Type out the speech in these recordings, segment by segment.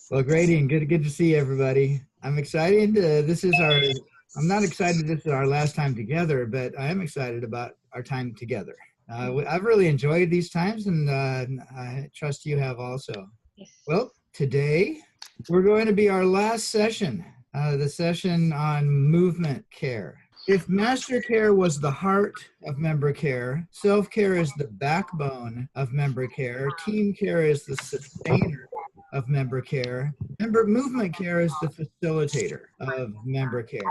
Well, great, and good to see everybody. I'm excited. I'm not excited this is our last time together, but I am excited about our time together. I've really enjoyed these times, and I trust you have also. Yes. Well, today we're going to be our last session, the session on movement care. If master care was the heart of member care, self-care is the backbone of member care, team care is the sustainer of member care, movement care is the facilitator of member care.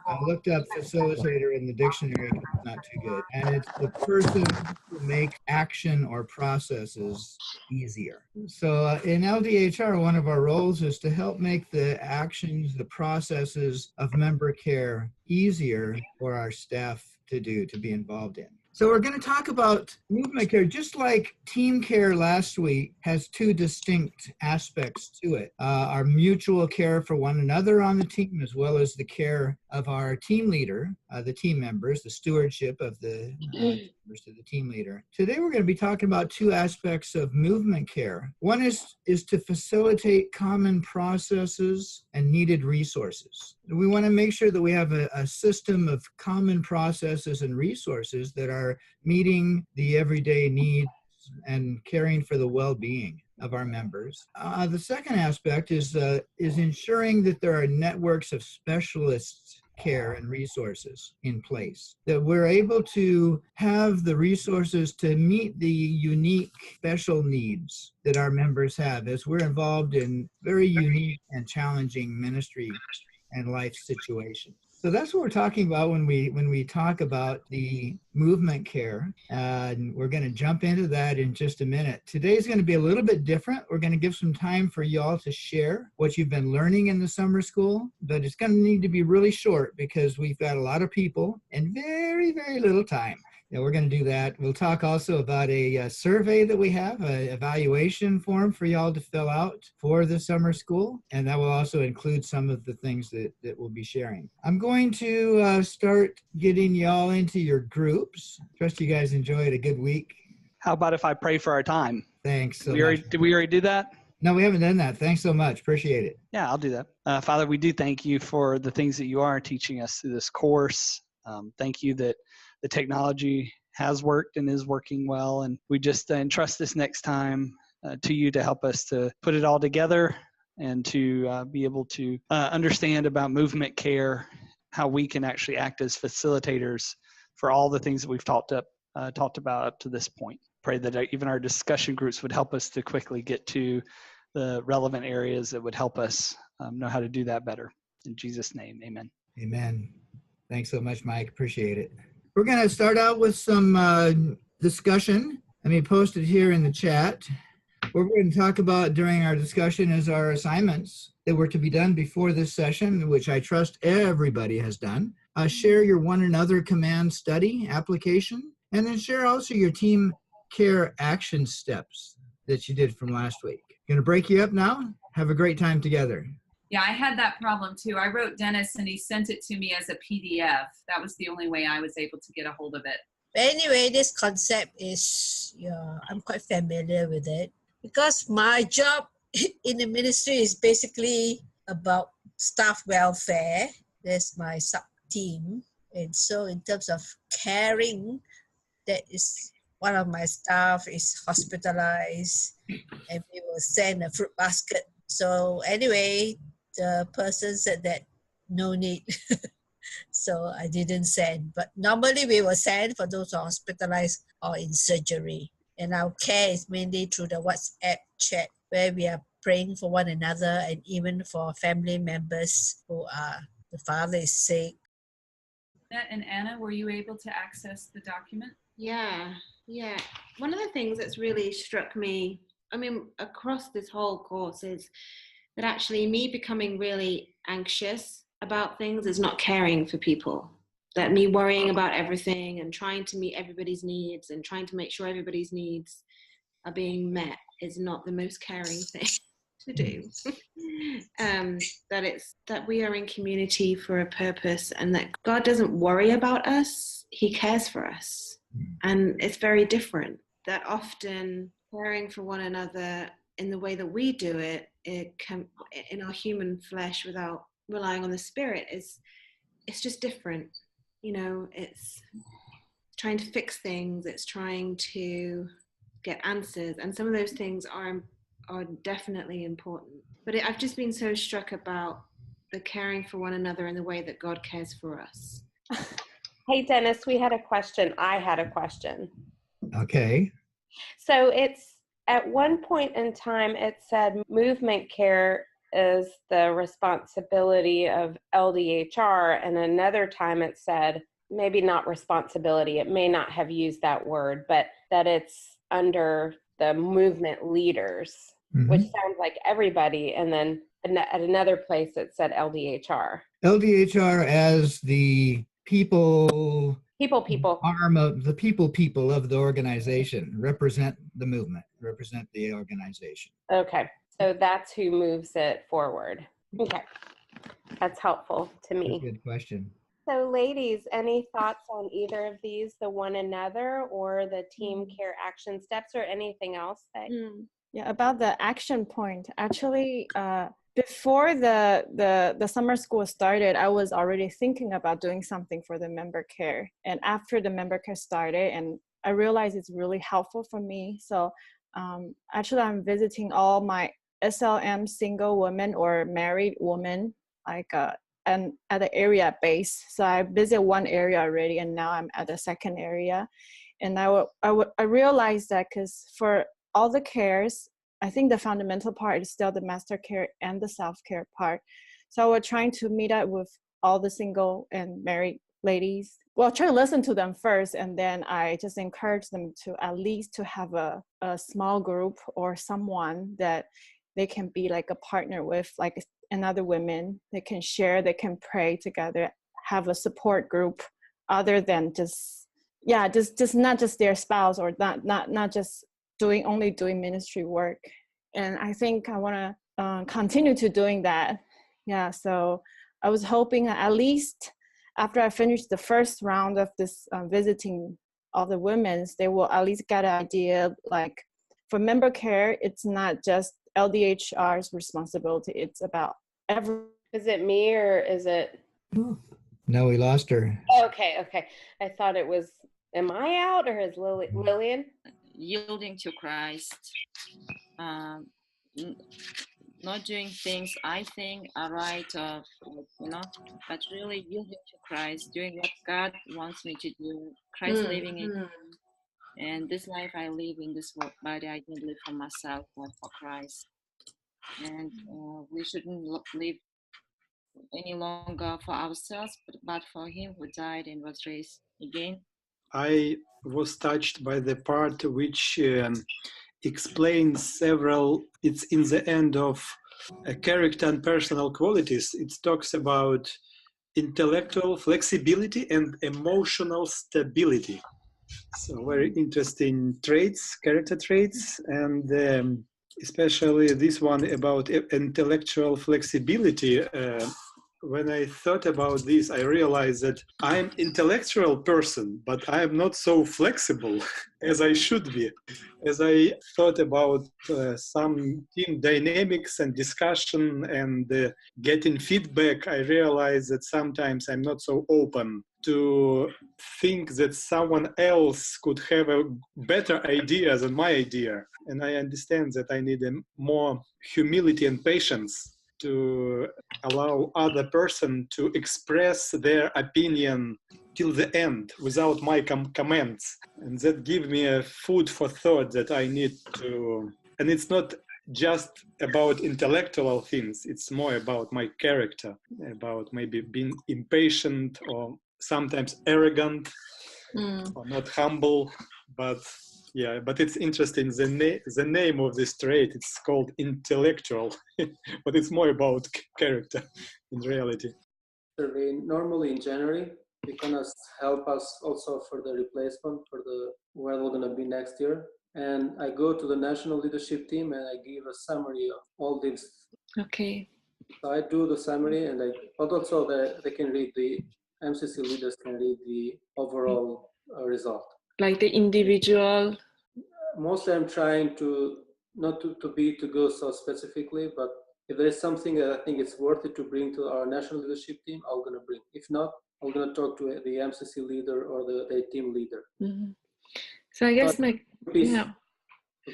I looked up facilitator in the dictionary, it's not too good. And it's the person who makes action or processes easier. So in LDHR, one of our roles is to help make the actions, the processes of member care easier for our staff to be involved in. So we're going to talk about movement care, just like team care last week has two distinct aspects to it. Our mutual care for one another on the team, as well as the care of our team leader, the team members, the stewardship of the members to the team leader. Today we're going to be talking about two aspects of movement care. One is to facilitate common processes and needed resources. We want to make sure that we have a system of common processes and resources that are meeting the everyday needs and caring for the well-being of our members. The second aspect is ensuring that there are networks of specialists care and resources in place, that we're able to have the resources to meet the unique special needs that our members have as we're involved in very unique and challenging ministry and life situations. So that's what we're talking about when we talk about the movement care. And we're going to jump into that in just a minute. Today's going to be a little bit different. We're going to give some time for y'all to share what you've been learning in the summer school, but it's going to need to be really short because we've got a lot of people and very, very little time. And we're going to do that. We'll talk also about a survey that we have, an evaluation form for y'all to fill out for the summer school. And that will also include some of the things that we'll be sharing. I'm going to start getting y'all into your groups. Trust you guys enjoyed a good week. How about if I pray for our time? Thanks so much. Did we already do that? No, we haven't done that. Thanks so much. Appreciate it. Yeah, I'll do that. Father, we do thank you for the things that you are teaching us through this course. Thank you that the technology has worked and is working well. And we just entrust this next time to you to help us to put it all together and to be able to understand about movement care, how we can actually act as facilitators for all the things that we've talked about up to this point. Pray that even our discussion groups would help us to quickly get to the relevant areas that would help us know how to do that better. In Jesus' name, amen. Amen. Thanks so much, Mike. Appreciate it. We're going to start out with some discussion. Let me post it here in the chat. What we're going to talk about during our discussion is our assignments that were to be done before this session, which I trust everybody has done. Share your one another command study application, and then share also your team care action steps that you did from last week. Going to break you up now? Have a great time together. Yeah, I had that problem too. I wrote Dennis and he sent it to me as a PDF. That was the only way I was able to get a hold of it. But anyway, this concept is, I'm quite familiar with it because my job in the ministry is basically about staff welfare. There's my sub-team. And so in terms of caring, that is one of my staff is hospitalized and we will send a fruit basket. So anyway, the person said that no need. So I didn't send. But normally we will send for those who are hospitalized or in surgery. And our care is mainly through the WhatsApp chat where we are praying for one another and even for family members who are, the father is sick. And Anna, were you able to access the document? Yeah. One of the things that's really struck me, across this whole course is that actually me becoming really anxious about things is not caring for people. That me worrying about everything and trying to meet everybody's needs and trying to make sure everybody's needs are being met is not the most caring thing to do. That we are in community for a purpose and that God doesn't worry about us, he cares for us. And it's very different. That often caring for one another in the way that we do it, it can, in our human flesh, without relying on the Spirit, it's just different. You know, it's trying to fix things, it's trying to get answers, and some of those things are definitely important. But I've just been so struck about the caring for one another in the way that God cares for us. Hey, Dennis, we had a question. I had a question. Okay. So it's at one point in time, it said movement care is the responsibility of LDHR, and another time it said maybe not responsibility. It may not have used that word, but that it's under the movement leaders, which sounds like everybody. And then at another place it said LDHR. LDHR as the people arm of the people of the organization, represent the movement, represent the organization. Okay, so that's who moves it forward. Okay, that's helpful to me. Good question. So ladies, any thoughts on either of these, the one another or the team care action steps, or anything else that Yeah, about the action point, actually, before the summer school started, I was already thinking about doing something for the member care. And after the member care started, and I realized it's really helpful for me. So actually, I'm visiting all my SLM single women or married women, like and at the area base. So I visit one area already, and now I'm at the second area. And I realized that because for all the cares, I think the fundamental part is still the master care and the self-care part. So we're trying to meet up with all the single and married ladies. Well, try to listen to them first, and then I just encourage them to at least to have a small group or someone that they can be like a partner with, like another women. They can share, they can pray together, have a support group other than just not just their spouse, or not just only doing ministry work. And I think I want to continue to doing that. Yeah, so I was hoping at least after I finish the first round of this visiting all the women's, they will at least get an idea, like for member care, it's not just LDHR's responsibility, it's about every. Is it me or is it? No, we lost her. Okay. I thought it was, am I out or is Lillian? Yielding to Christ, not doing things I think are right, but really yielding to Christ, doing what God wants me to do, Christ living it. And this life I live in this body, I don't live for myself, but for Christ. And we shouldn't live any longer for ourselves, but for Him who died and was raised again. I was touched by the part which explains several, it's in the end of character and personal qualities. It talks about intellectual flexibility and emotional stability. So very interesting traits, character traits, and especially this one about intellectual flexibility. When I thought about this, I realized that I'm an intellectual person, but I am not so flexible as I should be. As I thought about some team dynamics and discussion and getting feedback, I realized that sometimes I'm not so open to think that someone else could have a better idea than my idea. And I understand that I need more humility and patience to allow other person to express their opinion till the end without my comments. And that gives me a food for thought that I need to, and it's not just about intellectual things, it's more about my character, about maybe being impatient or sometimes arrogant or not humble, but it's interesting. The name of this trait, it's called intellectual, but it's more about character in reality. Normally in January, they gonna help us also for the replacement for where we're gonna be next year. And I go to the national leadership team and I give a summary of all these. Okay. So I do the summary, and but also they can read, the MCC leaders can read the overall result. Like the individual? Mostly I'm trying to not to go so specifically, but if there is something that I think it's worth it to bring to our national leadership team, I'm going to bring. If not, I'm going to talk to the MCC leader or the team leader. Mm-hmm. So I guess to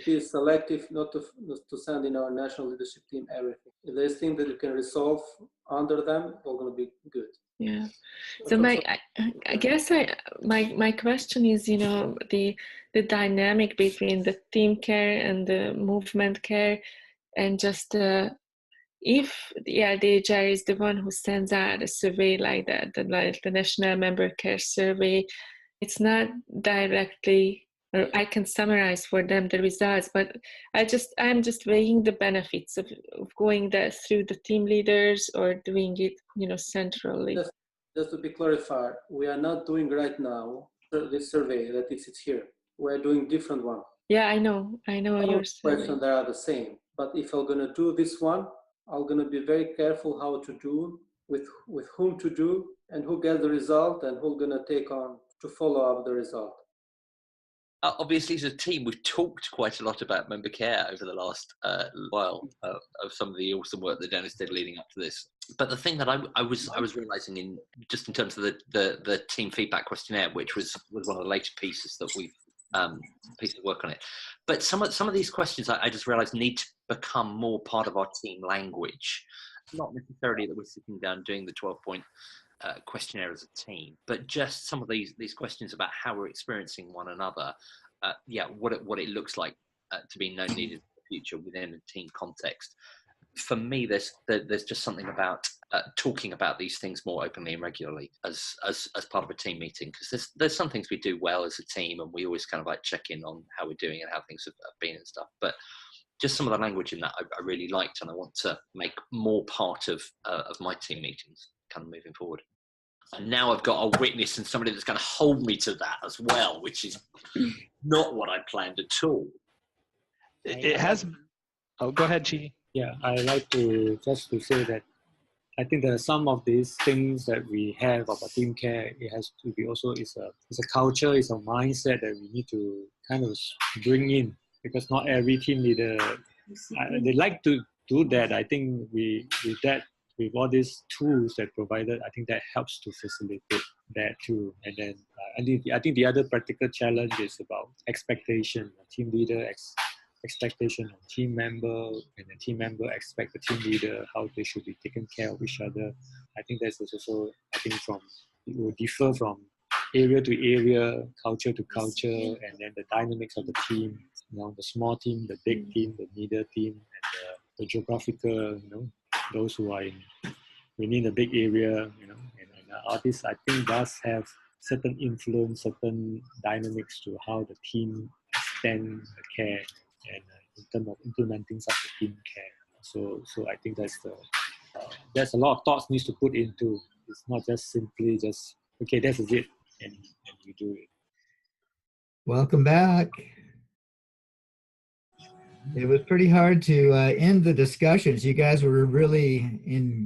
be selective, not to send in our national leadership team everything. If there's things that you can resolve under them, all going to be good. Yeah. So I guess my question is, you know, the dynamic between the team care and the movement care, and just if the HR is the one who sends out a survey like that, the National Member Care Survey, it's not directly, or I can summarize for them the results, but I'm just weighing the benefits of going through the team leaders or doing it, you know, centrally. Just to be clarified, we are not doing right now this survey that it's here. We're doing different one. Yeah, I know your questions that are the same. But if I'm gonna do this one, I'm gonna be very careful how to do, with whom to do, and who gets the result, and who's gonna take on to follow up the result. Obviously, as a team, we've talked quite a lot about member care over the last while of some of the awesome work that Dennis did leading up to this. But the thing that I was realizing in terms of the team feedback questionnaire, which was one of the later pieces that we've piece of work on it. But some of these questions I just realized need to become more part of our team language. Not necessarily that we're sitting down doing the 12-point questionnaire as a team, but just some of these questions about how we're experiencing one another. What it looks like to be known needed in the future within a team context. For me, there's just something about talking about these things more openly and regularly as part of a team meeting, because there's some things we do well as a team, and we always kind of like check in on how we're doing and how things have been and stuff. But just some of the language in that I really liked, and I want to make more part of my team meetings kind of moving forward. And now I've got a witness and somebody that's going to hold me to that as well, which is not what I planned at all. It has. Oh, go ahead, Chi. Yeah, I like to say that I think that some of these things that we have about team care, it has to be also it's a culture, it's a mindset that we need to kind of bring in, because not every team leader they like to do that. I think with all these tools that provided, I think that helps to facilitate that too. And then I think the other practical challenge is about expectation. A team leader expectation of team member, and the team member expect the team leader how they should be taking care of each other. I think that's also, it will differ from area to area, culture to culture, and then the dynamics of the team, you know, the small team, the big team, the middle team, and the geographical, you know, those who are within the big area, you know, and all this I think does have certain influence, certain dynamics to how the team extend the care, and in terms of implementing such a team care. So I think there's a lot of thoughts needs to put into. It's not just simply just, okay, that's it, and you do it. Welcome back. It was pretty hard to end the discussions. You guys were really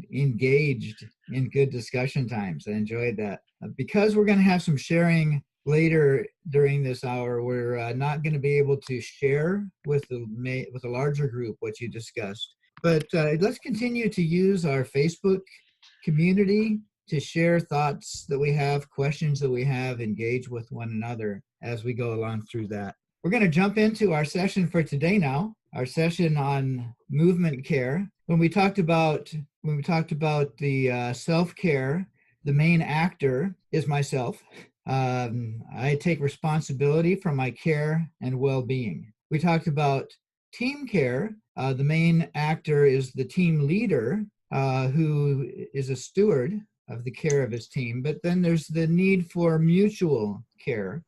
engaged in good discussion times. I enjoyed that. Because we're going to have some sharing later during this hour, we're not going to be able to share with a larger group what you discussed. But let's continue to use our Facebook community to share thoughts that we have, questions that we have, engage with one another as we go along through that. We're going to jump into our session for today now, our session on movement care. When we talked about the self-care, the main actor is myself. I take responsibility for my care and well-being. We talked about team care. The main actor is the team leader, who is a steward of the care of his team. But then there's the need for mutual care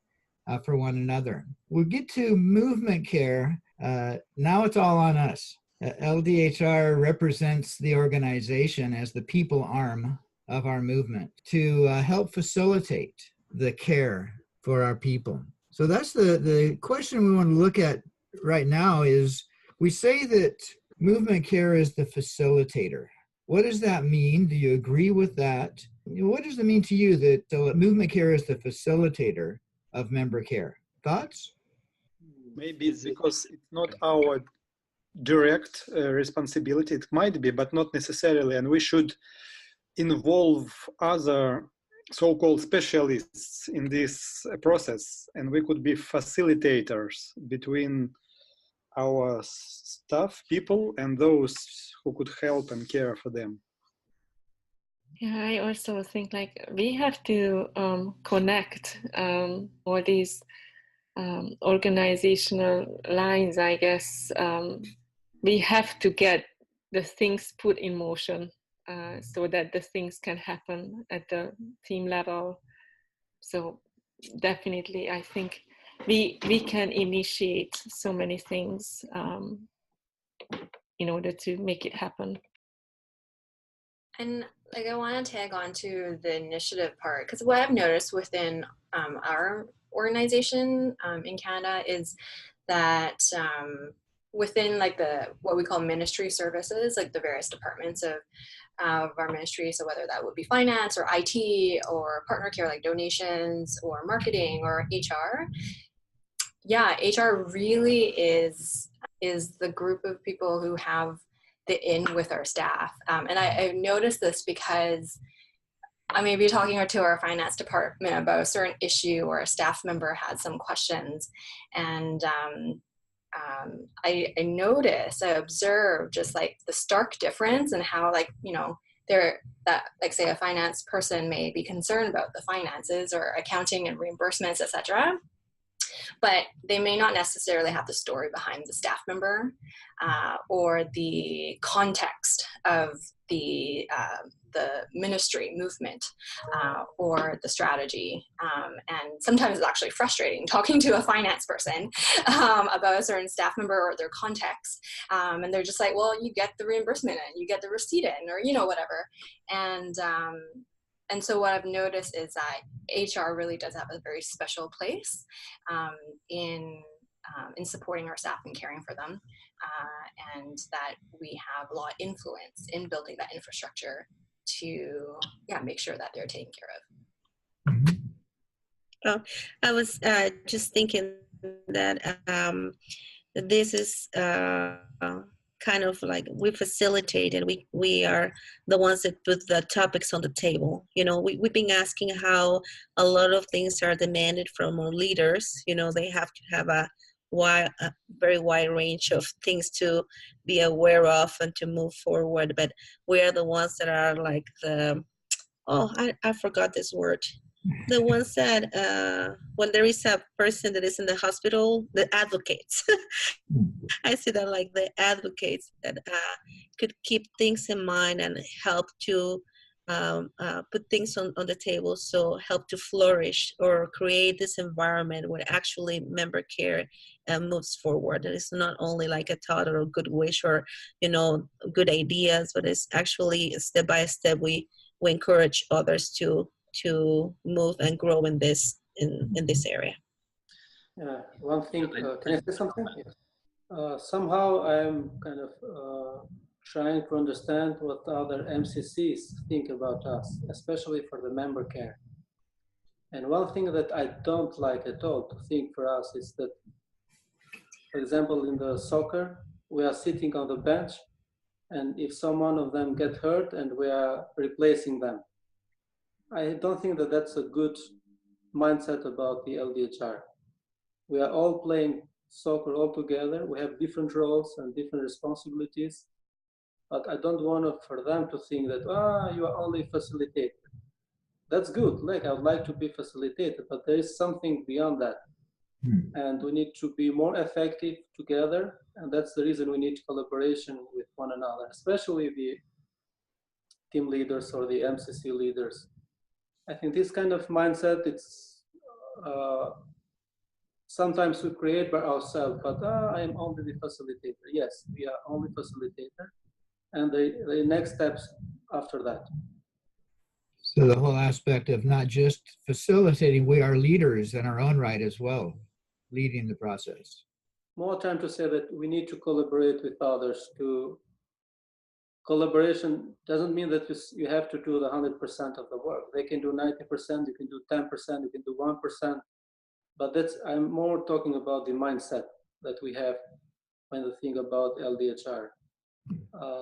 for one another. We'll get to movement care. Now it's all on us. LDHR represents the organization as the people arm of our movement to help facilitate the care for our people. So that's the question we want to look at right now. Is we say that movement care is the facilitator. What does that mean? Do you agree with that? What does it mean to you that movement care is the facilitator of member care? Thoughts? Maybe it's because it's not our direct responsibility. It might be, but not necessarily. And we should involve other so-called specialists in this process, and we could be facilitators between our staff people and those who could help and care for them. Yeah, I also think like we have to connect all these organizational lines, I guess. We have to get the things put in motion so that the things can happen at the team level. So definitely, I think we can initiate so many things in order to make it happen. And like I want to tag on to the initiative part, because what I've noticed within our organization in Canada is that within like what we call ministry services, like the various departments of our ministry, so whether that would be finance or IT or partner care like donations or marketing or HR, yeah, HR really is the group of people who have the in with our staff. And I noticed this because I may be talking to our finance department about a certain issue or a staff member had some questions, and I noticed, I observed just like the stark difference in how, like, you know, that like say a finance person may be concerned about the finances or accounting and reimbursements, etc. But they may not necessarily have the story behind the staff member or the context of the ministry movement or the strategy. And sometimes it's actually frustrating talking to a finance person about a certain staff member or their context. And they're just like, well, you get the reimbursement and you get the receipt in, or, you know, whatever. And so what I've noticed is that HR really does have a very special place in supporting our staff and caring for them, and that we have a lot of influence in building that infrastructure to make sure that they're taken care of. Oh, I was just thinking that this is kind of like we facilitate, and we are the ones that put the topics on the table. You know, we've been asking how a lot of things are demanded from our leaders. You know, they have to have a very wide range of things to be aware of and to move forward. But we are the ones that are like I forgot this word. The ones that when there is a person that is in the hospital, the advocates. I see that like the advocates that could keep things in mind and help to put things on the table, so help to flourish or create this environment where actually member care moves forward. And it's not only like a thought or a good wish or, you know, good ideas, but it's actually step by step we encourage others to move and grow in this area. Yeah, one thing, can I say something? Yes. Somehow I'm kind of trying to understand what other MCCs think about us, especially for the member care. And one thing that I don't like at all to think for us is that, for example, in the soccer, we are sitting on the bench, and if someone of them get hurt and we are replacing them, I don't think that that's a good mindset about the LDHR. We are all playing soccer all together. We have different roles and different responsibilities, but I don't want for them to think that, you are only facilitator. That's good. Like, I would like to be facilitated, but there is something beyond that. And we need to be more effective together. And that's the reason we need collaboration with one another, especially the team leaders or the MCC leaders. I think this kind of mindset, it's sometimes we create by ourselves, but I am only the facilitator. Yes, we are only facilitator. And the next steps after that. So the whole aspect of not just facilitating, we are leaders in our own right as well, leading the process. More time to say that we need to collaborate with others. Collaboration doesn't mean that you have to do the 100% of the work. They can do 90%, you can do 10%, you can do 1%. But I'm more talking about the mindset that we have when they think about LDHR.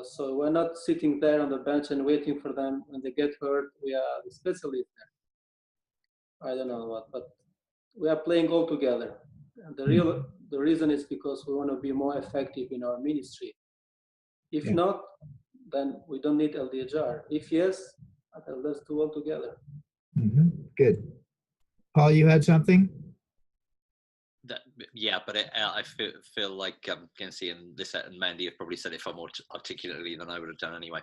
So we're not sitting there on the bench and waiting for them. When they get hurt, we are the specialists there. I don't know what, but we are playing all together. And the reason is because we want to be more effective in our ministry. If not, then we don't need LDHR. If yes, then let's do all together. Good. Paul, you had something? Yeah, but I feel like Gensi and Lisa and Mandy have probably said it far more articulately than I would have done anyway.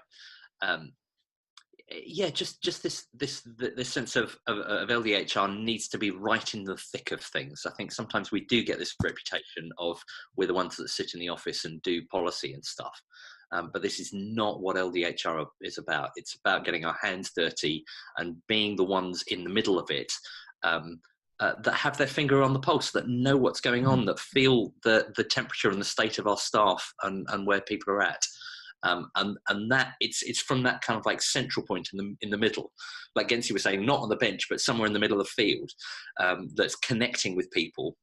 Yeah, just this sense of LDHR needs to be right in the thick of things. I think sometimes we do get this reputation of we're the ones that sit in the office and do policy and stuff. But this is not what LDHR is about. It's about getting our hands dirty and being the ones in the middle of it, that have their finger on the pulse, that know what's going on, that feel the temperature and the state of our staff and where people are at. And that it's from that kind of like central point in the middle, like Gensi was saying, not on the bench, but somewhere in the middle of the field, that's connecting with people.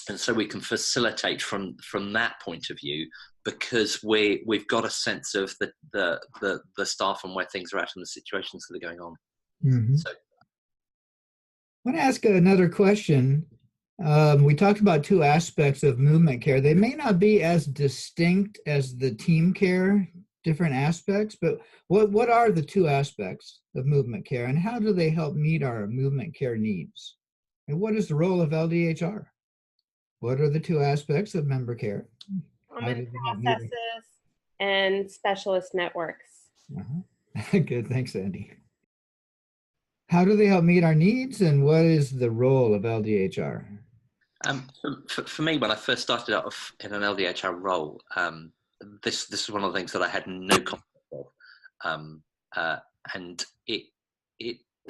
And so we can facilitate from that point of view, because we've got a sense of the staff and where things are at and the situations that are going on. So I want to ask another question. We talked about two aspects of movement care. They may not be as distinct as the team care, different aspects, but what are the two aspects of movement care, and how do they help meet our movement care needs? And what is the role of LDHR? What are the two aspects of member care? Common processes and specialist networks. Good, thanks, Andy. How do they help meet our needs, and what is the role of LDHR? For me, when I first started out in an LDHR role, this is one of the things that I had no concept of, and it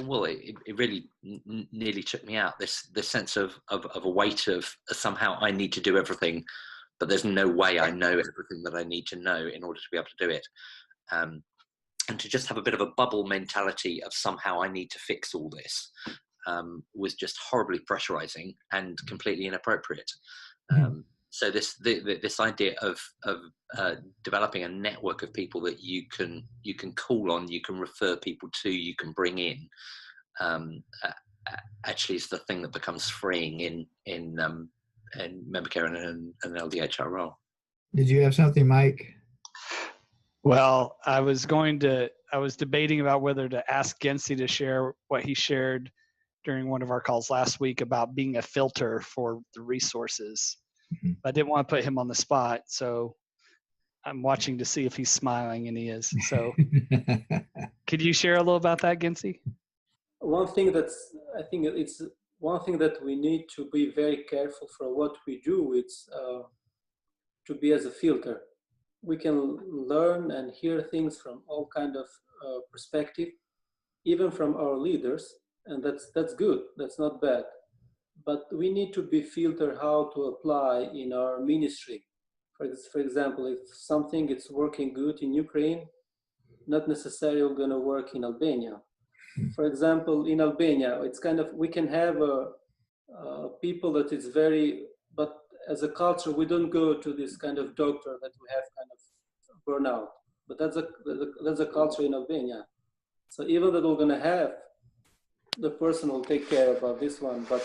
really nearly took me out. This sense of a weight of somehow I need to do everything, but there's no way I know everything that I need to know in order to be able to do it. And to just have a bit of a bubble mentality of somehow I need to fix all this was just horribly pressurizing and completely inappropriate. So this idea of developing a network of people that you can call on, you can refer people to, you can bring in, actually is the thing that becomes freeing in member care and an LDHR role. Did you have something, Mike? Well, I was debating about whether to ask Gensi to share what he shared during one of our calls last week about being a filter for the resources. I didn't want to put him on the spot, so I'm watching to see if he's smiling, and he is. So could you share a little about that, Gensi? One thing I think it's one thing that we need to be very careful for what we do. It's to be as a filter. We can learn and hear things from all kind of perspective, even from our leaders, and that's good. That's not bad. But we need to be filter how to apply in our ministry. For example, if something is working good in Ukraine, not necessarily going to work in Albania. For example, in Albania, it's kind of, we can have people that is very, but as a culture, we don't go to this kind of doctor that we have kind of burnout. But that's a culture in Albania. So even that we're going to have, the person will take care about this one, but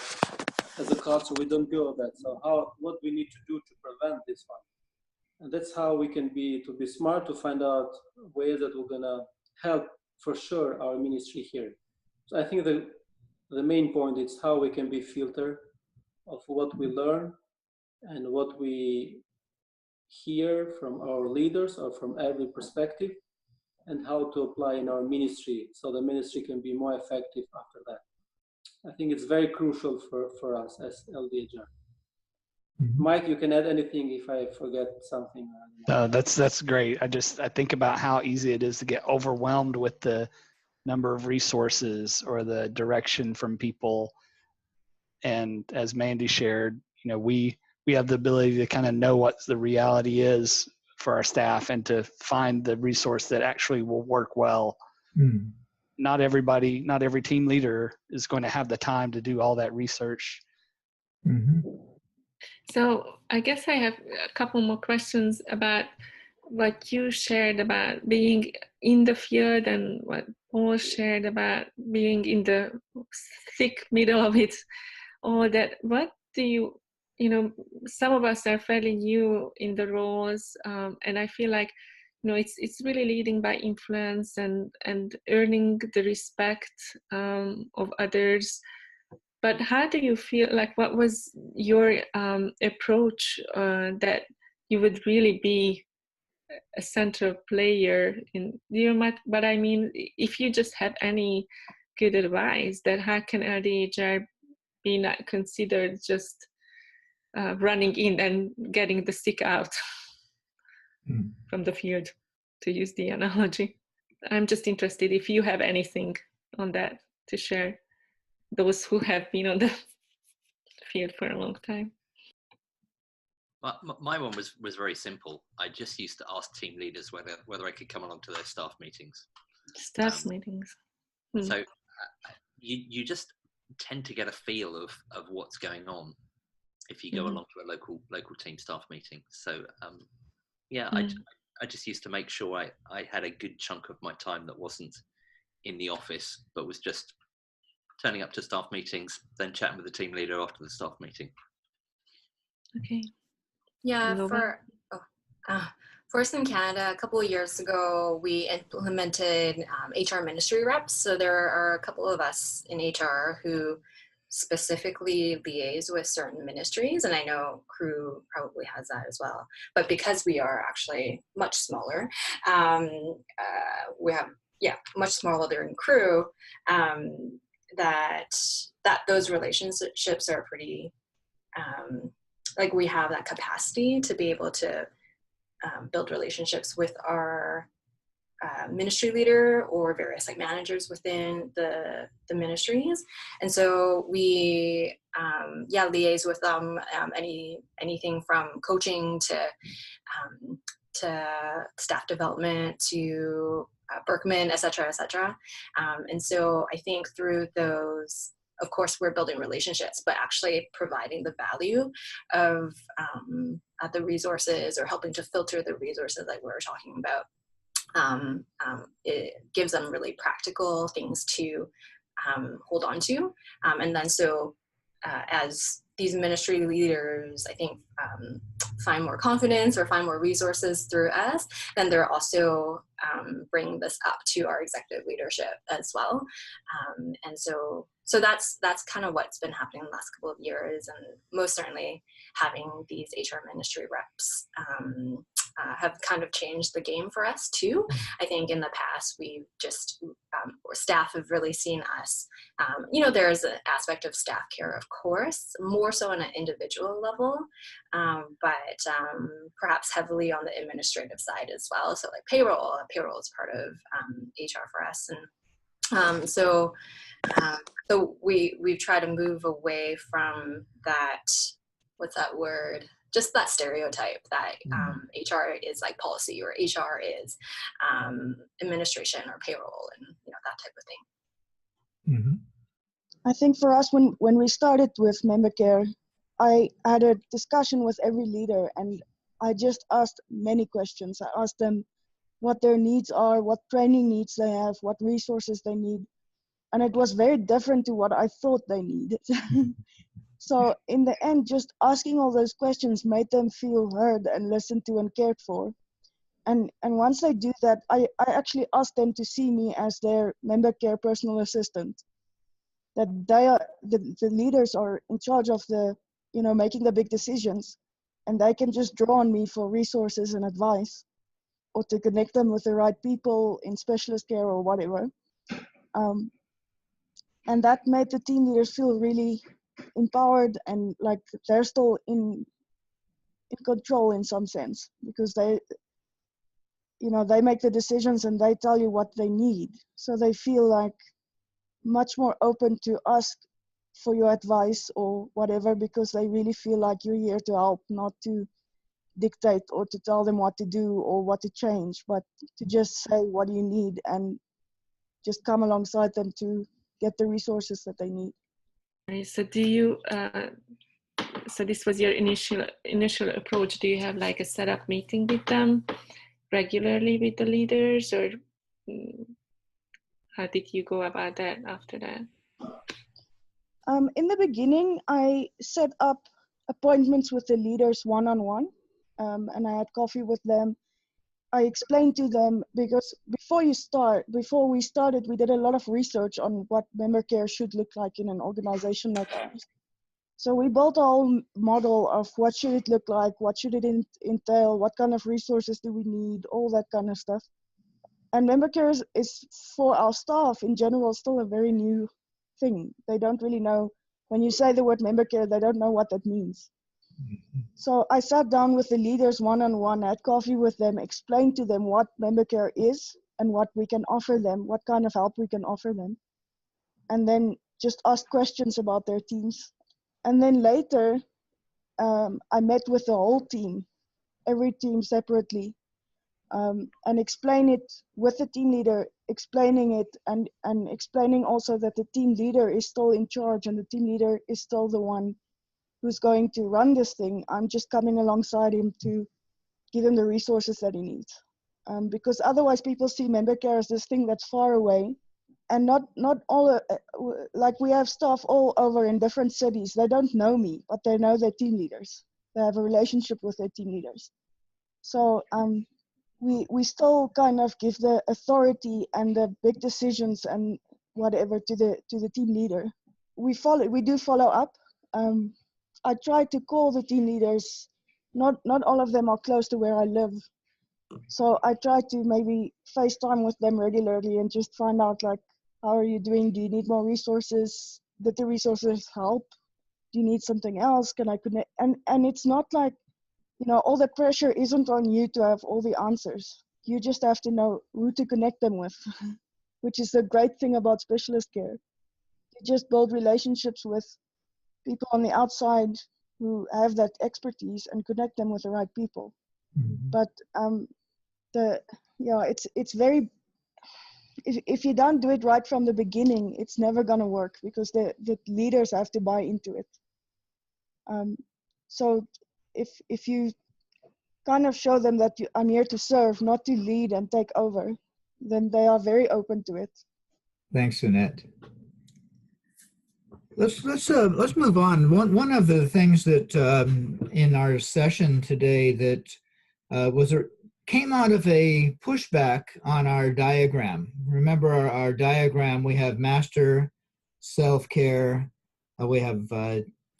as a culture, we don't go that. So what we need to do to prevent this one? And that's how we can be smart to find out ways that we're gonna help for sure our ministry here. So I think the main point is how we can be filter of what we learn and what we hear from our leaders or from every perspective, and how to apply in our ministry so the ministry can be more effective after that. I think it's very crucial for us as LDHR. Mike, you can add anything if I forget something. That's great. I think about how easy it is to get overwhelmed with the number of resources or the direction from people. And as Mandy shared, we have the ability to kind of know what the reality is for our staff and to find the resource that actually will work well. Not every team leader is going to have the time to do all that research. So I guess I have a couple more questions about what you shared about being in the field and what Paul shared about being in the thick middle of it. All that. What do you know, some of us are fairly new in the roles, and I feel like, you know, it's really leading by influence and earning the respect of others. But how do you feel, like, what was your approach that you would really be a central player in, you know what I mean? If you just have any good advice, that how can LDHR be not considered just running in and getting the stick out from the field, to use the analogy. I'm just interested if you have anything on that to share, those who have been on the field for a long time. My one was very simple. I just used to ask team leaders whether I could come along to their staff meetings. Staff meetings. So you just tend to get a feel of what's going on if you go along to a local team staff meeting. So I just used to make sure I had a good chunk of my time that wasn't in the office, but was just turning up to staff meetings, then chatting with the team leader after the staff meeting. Okay. Yeah, for us in Canada, a couple of years ago, we implemented HR ministry reps. So there are a couple of us in HR who specifically liaise with certain ministries, and I know crew probably has that as well. But because we are actually much smaller, we have much smaller than crew. That those relationships are pretty. Like we have that capacity to be able to build relationships with our ministry leader or various like managers within the ministries, and so we liaise with them, anything from coaching to staff development to Berkman, et cetera, and so I think through those, of course, we're building relationships, but actually providing the value of the resources or helping to filter the resources like we were talking about. It gives them really practical things to hold on to. And then so as these ministry leaders, I think, find more confidence or find more resources through us, then they're also bringing this up to our executive leadership as well. And so that's kind of what's been happening in the last couple of years, and most certainly having these HR ministry reps have kind of changed the game for us too. I think in the past we've just staff have really seen us. There's an aspect of staff care, of course, more so on an individual level, but perhaps heavily on the administrative side as well. So like payroll is part of HR for us, and so we've tried to move away from that. What's that word? Just that stereotype that HR is like policy, or HR is administration or payroll, and that type of thing. Mm-hmm. I think for us, when we started with member care, I had a discussion with every leader, and I just asked many questions. I asked them what their needs are, what training needs they have, what resources they need, and it was very different to what I thought they needed. So in the end, just asking all those questions made them feel heard and listened to and cared for. And once they do that, I actually asked them to see me as their member care personal assistant. That they are, the leaders are in charge of making the big decisions, and they can just draw on me for resources and advice, or to connect them with the right people in specialist care or whatever. And that made the team leaders feel really empowered and like they're still in control in some sense, because they make the decisions and they tell you what they need. So they feel like much more open to ask for your advice or whatever, because they really feel like you're here to help, not to dictate or to tell them what to do or what to change, but to just say what do you need and just come alongside them to get the resources that they need. So do you so this was your initial approach. Do you have like a setup meeting with them regularly with the leaders, or how did you go about that after that? In the beginning, I set up appointments with the leaders one-on-one, and I had coffee with them. I explained to them, because before we started, we did a lot of research on what member care should look like in an organization like ours. So we built a whole model of what should it look like, what should it entail, what kind of resources do we need, all that kind of stuff. And member care is for our staff in general still a very new thing. They don't really know, when you say the word member care, they don't know what that means. So I sat down with the leaders one-on-one, had coffee with them, explained to them what member care is and what we can offer them, what kind of help we can offer them. And then just asked questions about their teams. And then later, I met with the whole team, every team separately, and explain it with the team leader, explaining it and explaining also that the team leader is still in charge and the team leader is still the one who's going to run this thing. I'm just coming alongside him to give him the resources that he needs. Because otherwise people see member care as this thing that's far away, and not all, like we have staff all over in different cities. They don't know me, but they know their team leaders. They have a relationship with their team leaders. So we still kind of give the authority and the big decisions and whatever to the team leader. We do follow up. I try to call the team leaders. Not all of them are close to where I live, so I try to maybe FaceTime with them regularly and just find out, like, how are you doing? Do you need more resources? Did the resources help? Do you need something else? Can I connect? And it's not like, all the pressure isn't on you to have all the answers. You just have to know who to connect them with, which is the great thing about specialist care. You just build relationships with people on the outside who have that expertise and connect them with the right people. Mm-hmm. But it's very, if you don't do it right from the beginning, it's never gonna work, because the leaders have to buy into it. So if you kind of show them that I'm here to serve, not to lead and take over, then they are very open to it. Thanks, Annette. Let's move on. One of the things that in our session today that came out of a pushback on our diagram. Remember our diagram, we have master, self-care, we have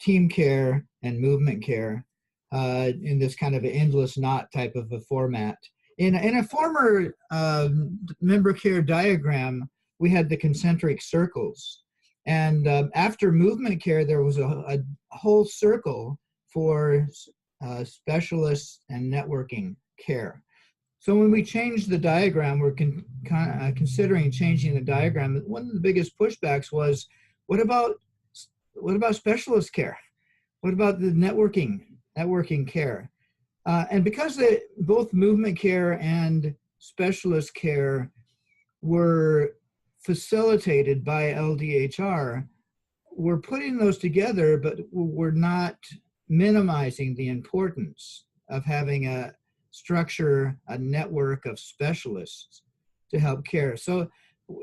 team care and movement care in this kind of an endless knot type of a format. In a former member care diagram, we had the concentric circles. And after movement care, there was a whole circle for specialists and networking care. So when we changed the diagram, we're considering changing the diagram. One of the biggest pushbacks was, what about specialist care? What about the networking care? And because both movement care and specialist care were facilitated by LDHR, we're putting those together, but we're not minimizing the importance of having a structure, a network of specialists to help care. So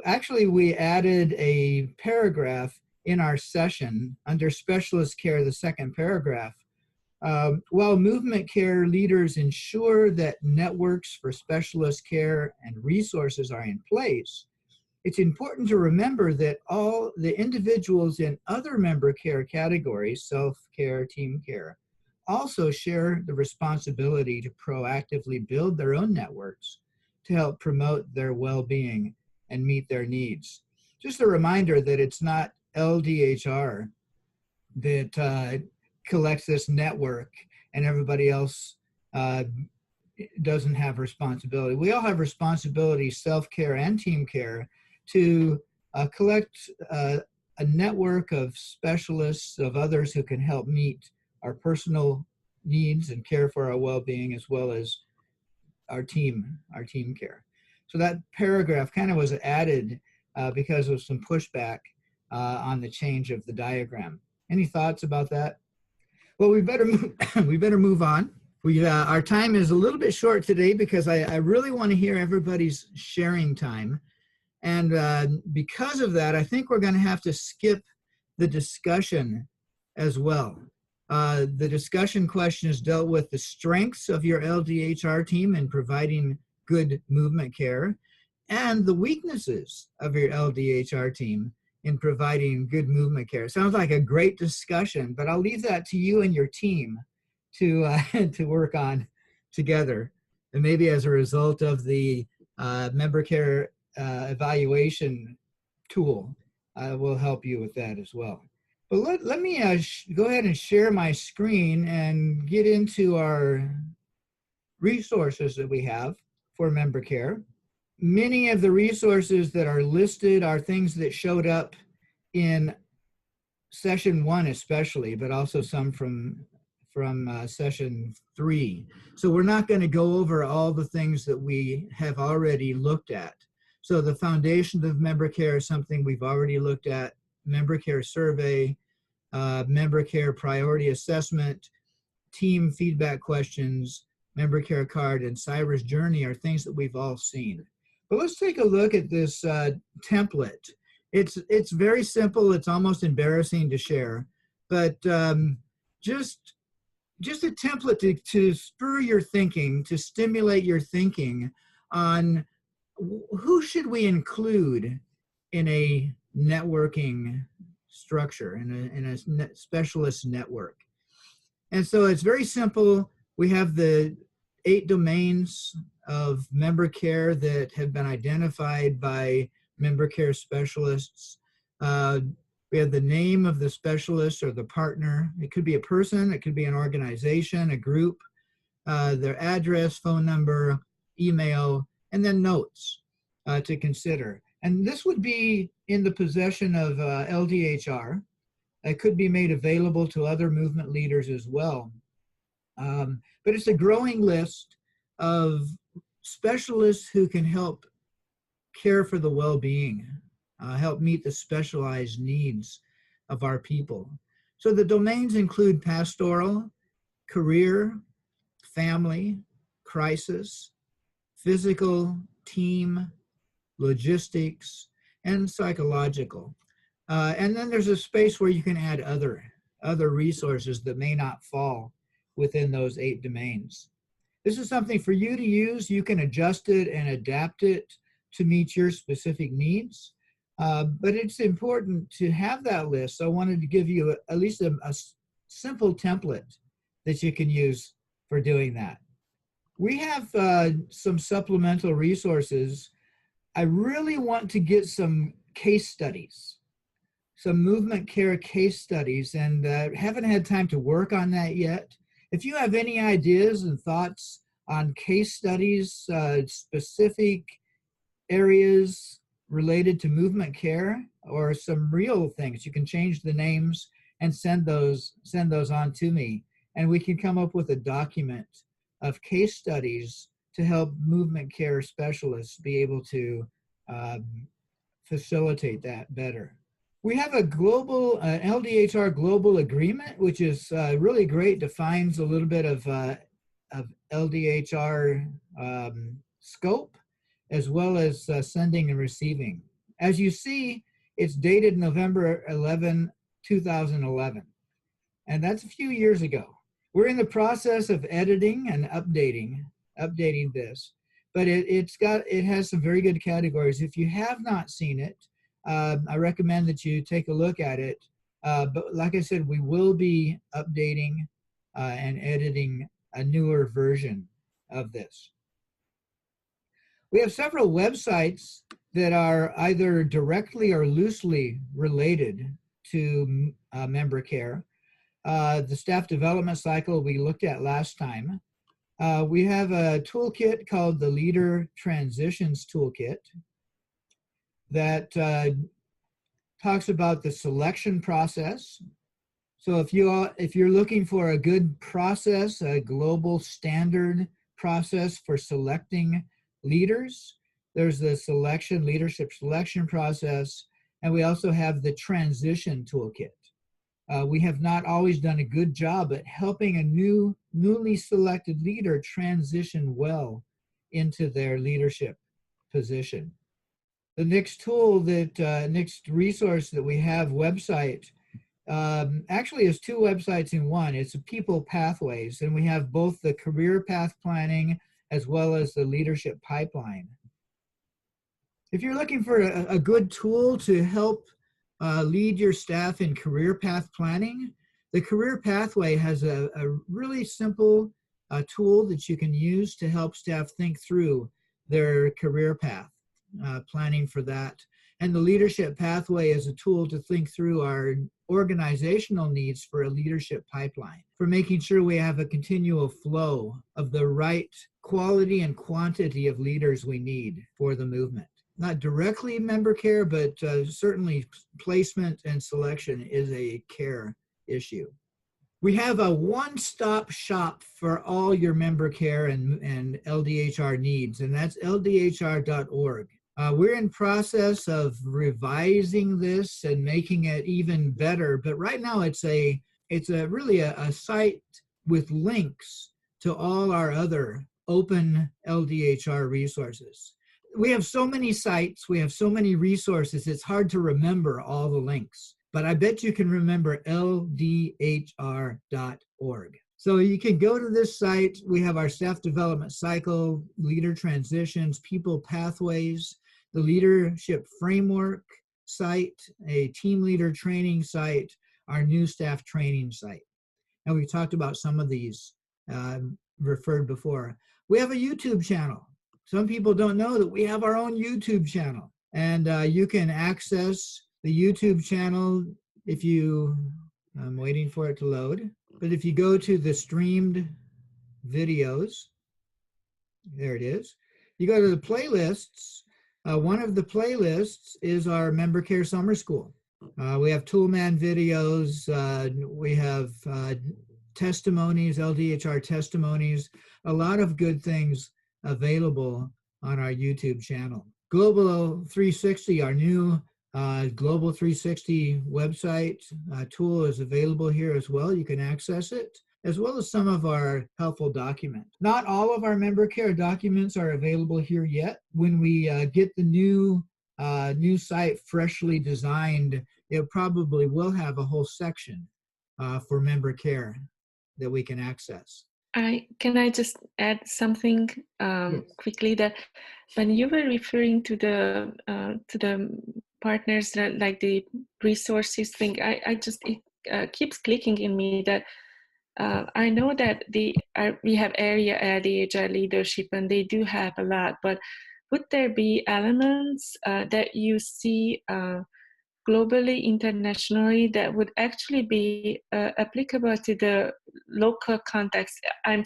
actually we added a paragraph in our session under specialist care, the second paragraph. While movement care leaders ensure that networks for specialist care and resources are in place, it's important to remember that all the individuals in other member care categories, self-care, team care, also share the responsibility to proactively build their own networks to help promote their well-being and meet their needs. Just a reminder that it's not LDHR that collects this network and everybody else doesn't have responsibility. We all have responsibility, self-care and team care, to collect a network of specialists, of others who can help meet our personal needs and care for our well-being, as well as our team care. So that paragraph kind of was added because of some pushback on the change of the diagram. Any thoughts about that? Well, we better move, we better move on. Our time is a little bit short today because I really want to hear everybody's sharing time. And because of that, I think we're going to have to skip the discussion as well. The discussion questions dealt with the strengths of your LDHR team in providing good movement care and the weaknesses of your LDHR team in providing good movement care. Sounds like a great discussion, but I'll leave that to you and your team to to work on together. And maybe as a result of the member care evaluation tool will help you with that as well. But let me go ahead and share my screen and get into our resources that we have for member care. Many of the resources that are listed are things that showed up in session 1 especially, but also some from session 3. So we're not going to go over all the things that we have already looked at. So the foundation of member care is something we've already looked at. Member care survey, member care priority assessment, team feedback questions, member care card, and Cyber's journey are things that we've all seen. But let's take a look at this template. It's very simple. It's almost embarrassing to share, but just a template to spur your thinking, to stimulate your thinking on who should we include in a networking structure, in a specialist network. And so it's very simple. We have the 8 domains of member care that have been identified by member care specialists. We have the name of the specialist or the partner. It could be a person, it could be an organization, a group, their address, phone number, email, and then notes to consider. And this would be in the possession of LDHR. It could be made available to other movement leaders as well. But it's a growing list of specialists who can help care for the well-being, help meet the specialized needs of our people. So the domains include pastoral, career, family, crisis, physical, team, logistics, and psychological. And then there's a space where you can add other resources that may not fall within those 8 domains. This is something for you to use. You can adjust it and adapt it to meet your specific needs. But it's important to have that list. So I wanted to give you at least a simple template that you can use for doing that. We have some supplemental resources. I really want to get some case studies, some movement care case studies, and haven't had time to work on that yet. If you have any ideas and thoughts on case studies, specific areas related to movement care, or some real things, you can change the names and send those on to me, and we can come up with a document of case studies to help movement care specialists be able to facilitate that better. We have a global LDHR global agreement, which is really great, defines a little bit of LDHR scope, as well as sending and receiving. As you see, it's dated November 11, 2011, and that's a few years ago. We're in the process of editing and updating this, but it has some very good categories. If you have not seen it, I recommend that you take a look at it. But like I said, we will be updating and editing a newer version of this. We have several websites that are either directly or loosely related to member care. The staff development cycle we looked at last time. We have a toolkit called the Leader Transitions Toolkit that talks about the selection process. So if you're looking for a good process, a global standard process for selecting leaders, there's the leadership selection process, and we also have the transition toolkit. we have not always done a good job at helping a newly selected leader transition well into their leadership position. The next tool next resource that we have, website, actually is two websites in one. It's People Pathways, and we have both the career path planning as well as the leadership pipeline. If you're looking for a good tool to help lead your staff in career path planning, the Career Pathway has a really simple tool that you can use to help staff think through their career path, planning for that. And the Leadership Pathway is a tool to think through our organizational needs for a leadership pipeline, for making sure we have a continual flow of the right quality and quantity of leaders we need for the movement. Not directly member care, but certainly placement and selection is a care issue. We have a one-stop shop for all your member care and LDHR needs, and that's ldhr.org. We're in process of revising this and making it even better, but right now it's really a site with links to all our other open LDHR resources. We have so many sites, we have so many resources, it's hard to remember all the links, but I bet you can remember ldhr.org. So you can go to this site. We have our staff development cycle, leader transitions, people pathways, the leadership framework site, a team leader training site, our new staff training site. And we've talked about some of these referred before. We have a YouTube channel. Some people don't know that we have our own YouTube channel, and you can access the YouTube channel if I'm waiting for it to load, but if you go to the streamed videos, there it is. You go to the playlists. One of the playlists is our Member Care Summer School. We have Toolman videos. We have testimonies, LDHR testimonies, a lot of good things available on our YouTube channel. Global 360, our new Global 360 website tool is available here as well. You can access it, as well as some of our helpful documents. Not all of our member care documents are available here yet. When we get the new site freshly designed, it probably will have a whole section for member care that we can access. Can I just add something quickly? That when you were referring to the partners, that, like the resources thing, it keeps clicking in me that I know that we have area LDHR leadership, and they do have a lot. But would there be elements that you see globally, internationally, that would actually be applicable to the local context? I'm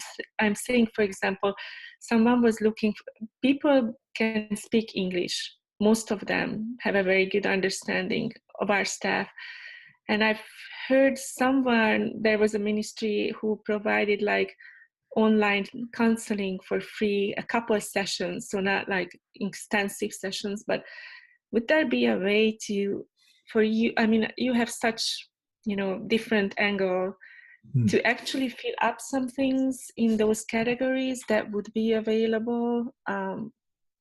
saying, for example, someone was looking for, people can speak English. Most of them have a very good understanding of our staff. And I've heard there was a ministry who provided like online counseling for free, a couple of sessions, so not like extensive sessions, but would there be a way for you, I mean, you have such, different angle to actually fill up some things in those categories that would be available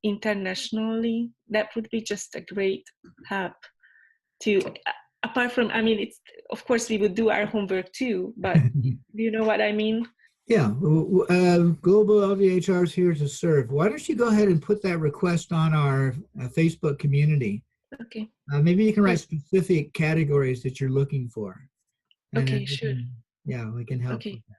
internationally? That would be just a great help to, apart from, I mean, it's, of course we would do our homework too, but do you know what I mean? Yeah, Global LDHR is here to serve. Why don't you go ahead and put that request on our Facebook community? Okay. Maybe you can write specific categories that you're looking for. Okay, sure. We can help Okay. with that.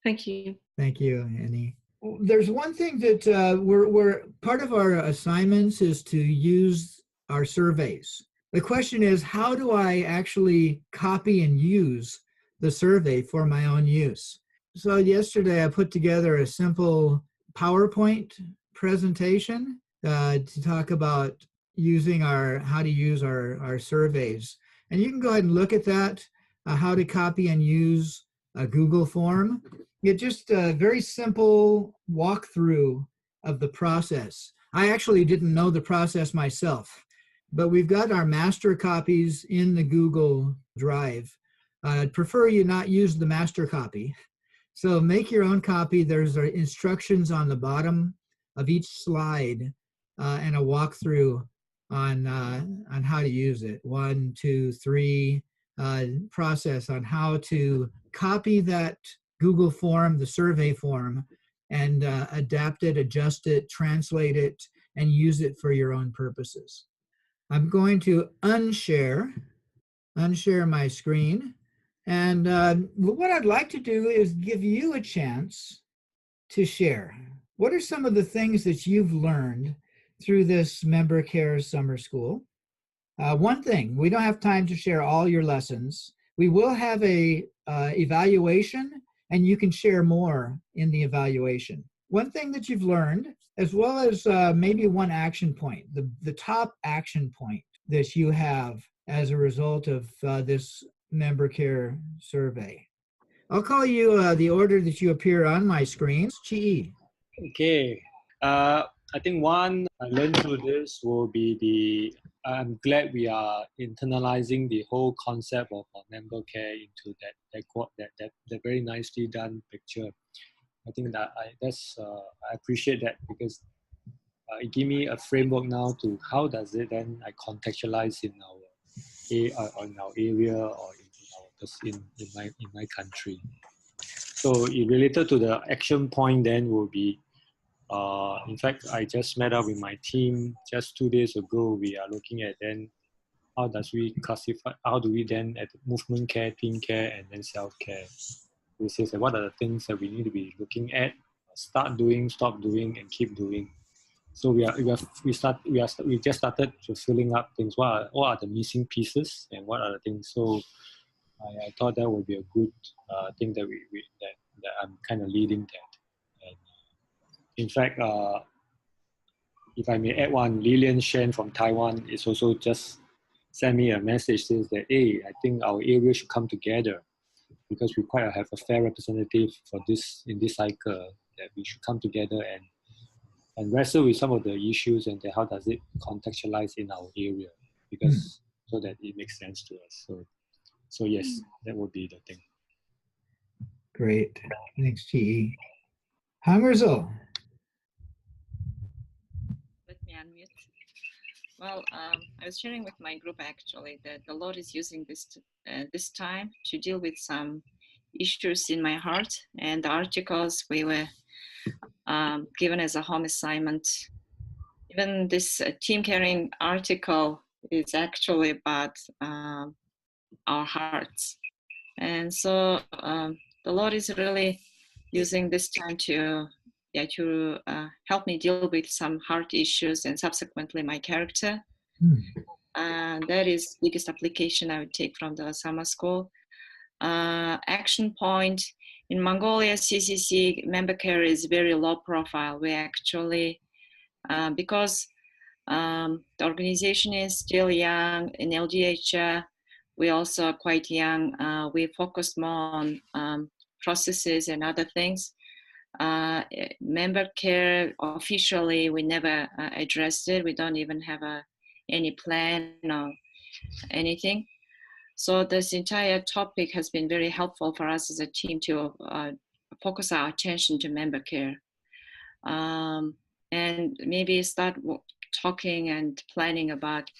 Thank you. Thank you, Annie. There's one thing that we're part of our assignments is to use our surveys. The question is, how do I actually copy and use the survey for my own use? So yesterday I put together a simple PowerPoint presentation to talk about how to use our surveys. And you can go ahead and look at that, how to copy and use a Google form. It's just a very simple walkthrough of the process. I actually didn't know the process myself, but we've got our master copies in the Google Drive I'd prefer you not use the master copy. So make your own copy. There's instructions on the bottom of each slide and a walkthrough on how to use it. 1, 2, 3 process on how to copy that Google form, the survey form, and adapt it, adjust it, translate it, and use it for your own purposes. I'm going to unshare my screen. And what I'd like to do is give you a chance to share. What are some of the things that you've learned through this Member Care Summer School? One thing, we don't have time to share all your lessons. We will have a evaluation, and you can share more in the evaluation. One thing that you've learned, as well as maybe one action point, the top action point that you have as a result of this member care survey. I'll call you the order that you appear on my screens. Chi. Okay. I think one I learned through this will be I'm glad we are internalizing the whole concept of member care into that very nicely done picture. I think that I appreciate that because it gives me a framework now to how does it then I contextualize in our area or in my country. So it related to the action point then will be, in fact, I just met up with my team just 2 days ago. We are looking at then how do we then at movement care, team care, and then self-care. We say what are the things that we need to be looking at, start doing, stop doing, and keep doing. So we just started to filling up things. What are the missing pieces and what are the things? So I thought that would be a good thing that that I'm kind of leading that. And in fact, if I may add one, Lilian Shen from Taiwan is also just sent me a message says that, hey, I think our area should come together because we quite have a fair representative for this in this cycle, that we should come together and wrestle with some of the issues and how does it contextualize in our area, because so that it makes sense to us. So yes, that would be the thing. Great, thanks, Chi. Hangerzo. Let me unmute. Well, I was sharing with my group actually that the Lord is using this time to deal with some issues in my heart, and the articles we were given as a home assignment. Even this team caring article is actually about our hearts. And so the Lord is really using this time to help me deal with some heart issues and subsequently my character. And that is the biggest application I would take from the summer school. Action point, in Mongolia, CCC member care is very low profile. We actually, because the organization is still young, in LDH, we also are quite young. We focused more on processes and other things. Member care, officially, we never addressed it. We don't even have any plan or anything. So this entire topic has been very helpful for us as a team to focus our attention to member care. And maybe start talking and planning about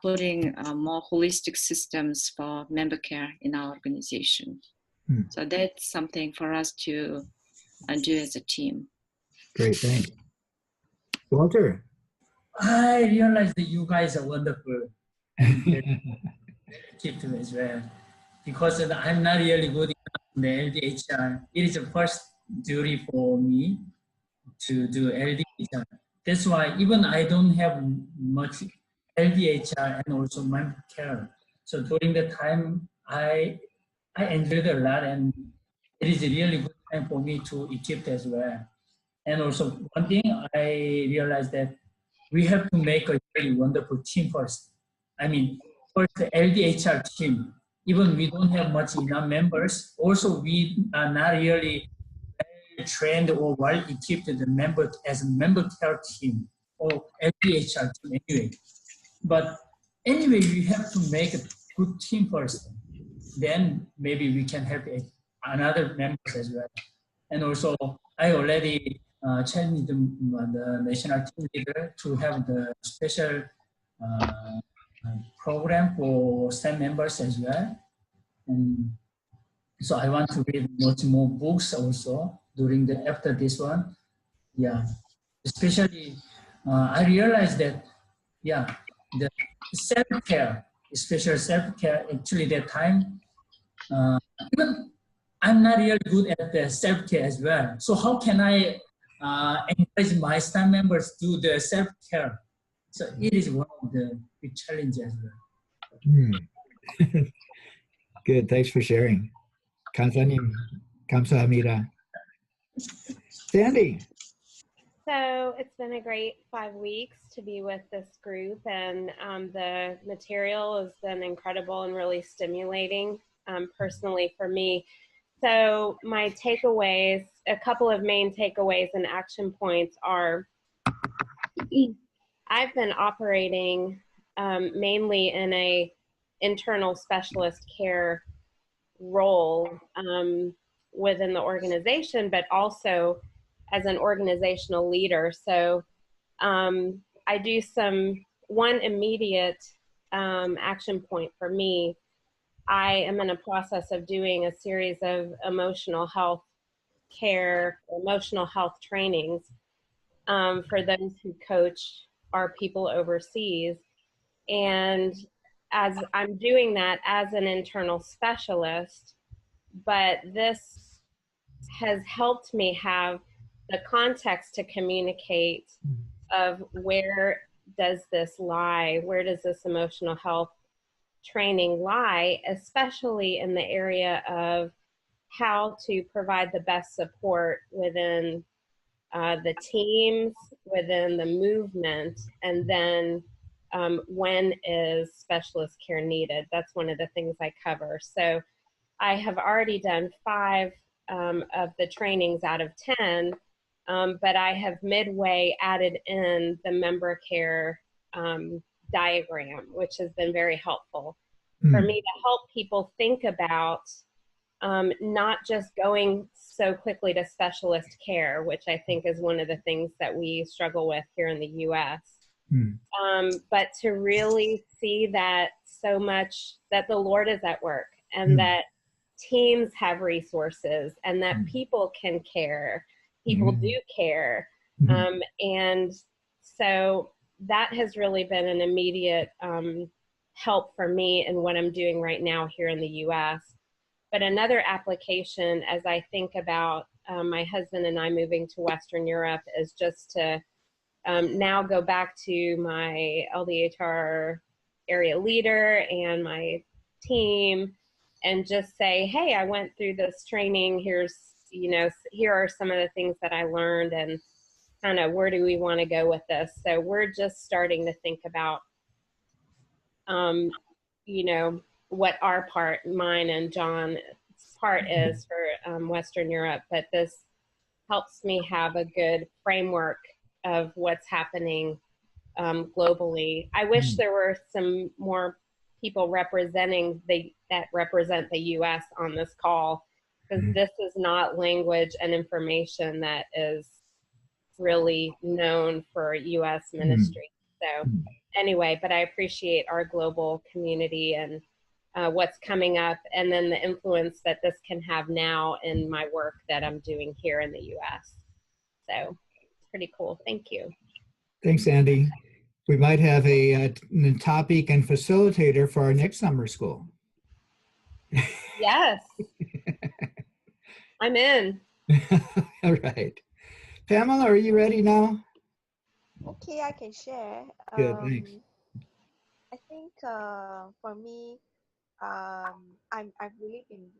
putting more holistic systems for member care in our organization. So that's something for us to do as a team. Great, thanks. Walter. I realize that you guys are wonderful. Keep to as well, because I'm not really good in the LDHR. It is the first duty for me to do LDHR. That's why even I don't have much LDHR and also member care. So during the time, I enjoyed a lot, and it is a really good time for me to equip as well. And also one thing I realized that we have to make a very wonderful team first. I mean, first the LDHR team, even we don't have much enough members, also we are not really trained or well equipped as a member care team or LDHR team anyway. But anyway, we have to make a good team first. then maybe we can help another members as well. And also, I already challenged the national team leader to have the special program for STEM members as well. And so I want to read much more books also during the after this one. Yeah, especially I realized that the self-care, especially self-care, actually that time even I'm not really good at the self-care as well. So how can I encourage my staff members to do the self-care? So it is one of the big challenges as well. Good. Thanks for sharing. Kansanim, kamsahamnida. Sandy. So it's been a great 5 weeks to be with this group, and the material has been incredible and really stimulating personally for me. So my takeaways, a couple of main takeaways and action points are, I've been operating mainly in a internal specialist care role within the organization, but also as an organizational leader. So I do one immediate action point for me. I am in a process of doing a series of emotional health care, emotional health trainings for those who coach our people overseas. And as I'm doing that as an internal specialist, but this has helped me have the context to communicate of where does this lie, where does this emotional health training lie, especially in the area of how to provide the best support within the teams, within the movement, and then when is specialist care needed. That's one of the things I cover. So I have already done 5 of the trainings out of 10, but I have midway added in the member care diagram, which has been very helpful for me to help people think about not just going so quickly to specialist care, which I think is one of the things that we struggle with here in the US, but to really see that so much that the Lord is at work, and that teams have resources, and that people can care, people do care. And so that has really been an immediate help for me in what I'm doing right now here in the US. But another application, as I think about my husband and I moving to Western Europe, is just to now go back to my LDHR area leader and my team and just say, hey, I went through this training. Here's, here are some of the things that I learned, and kind of where do we want to go with this? So we're just starting to think about, what our part, mine and John's part is for Western Europe. But this helps me have a good framework of what's happening globally. I wish there were some more people that represent the U.S. on this call, because this is not language and information that is really known for U.S. ministry. So anyway, but I appreciate our global community and what's coming up, and then the influence that this can have now in my work that I'm doing here in the U.S. So it's pretty cool. Thank you. Thanks, Andy. We might have a topic and facilitator for our next summer school. Yes. I'm in. All right. Pamela, are you ready now? Okay, I can share. Good, thanks. I think for me, I've really been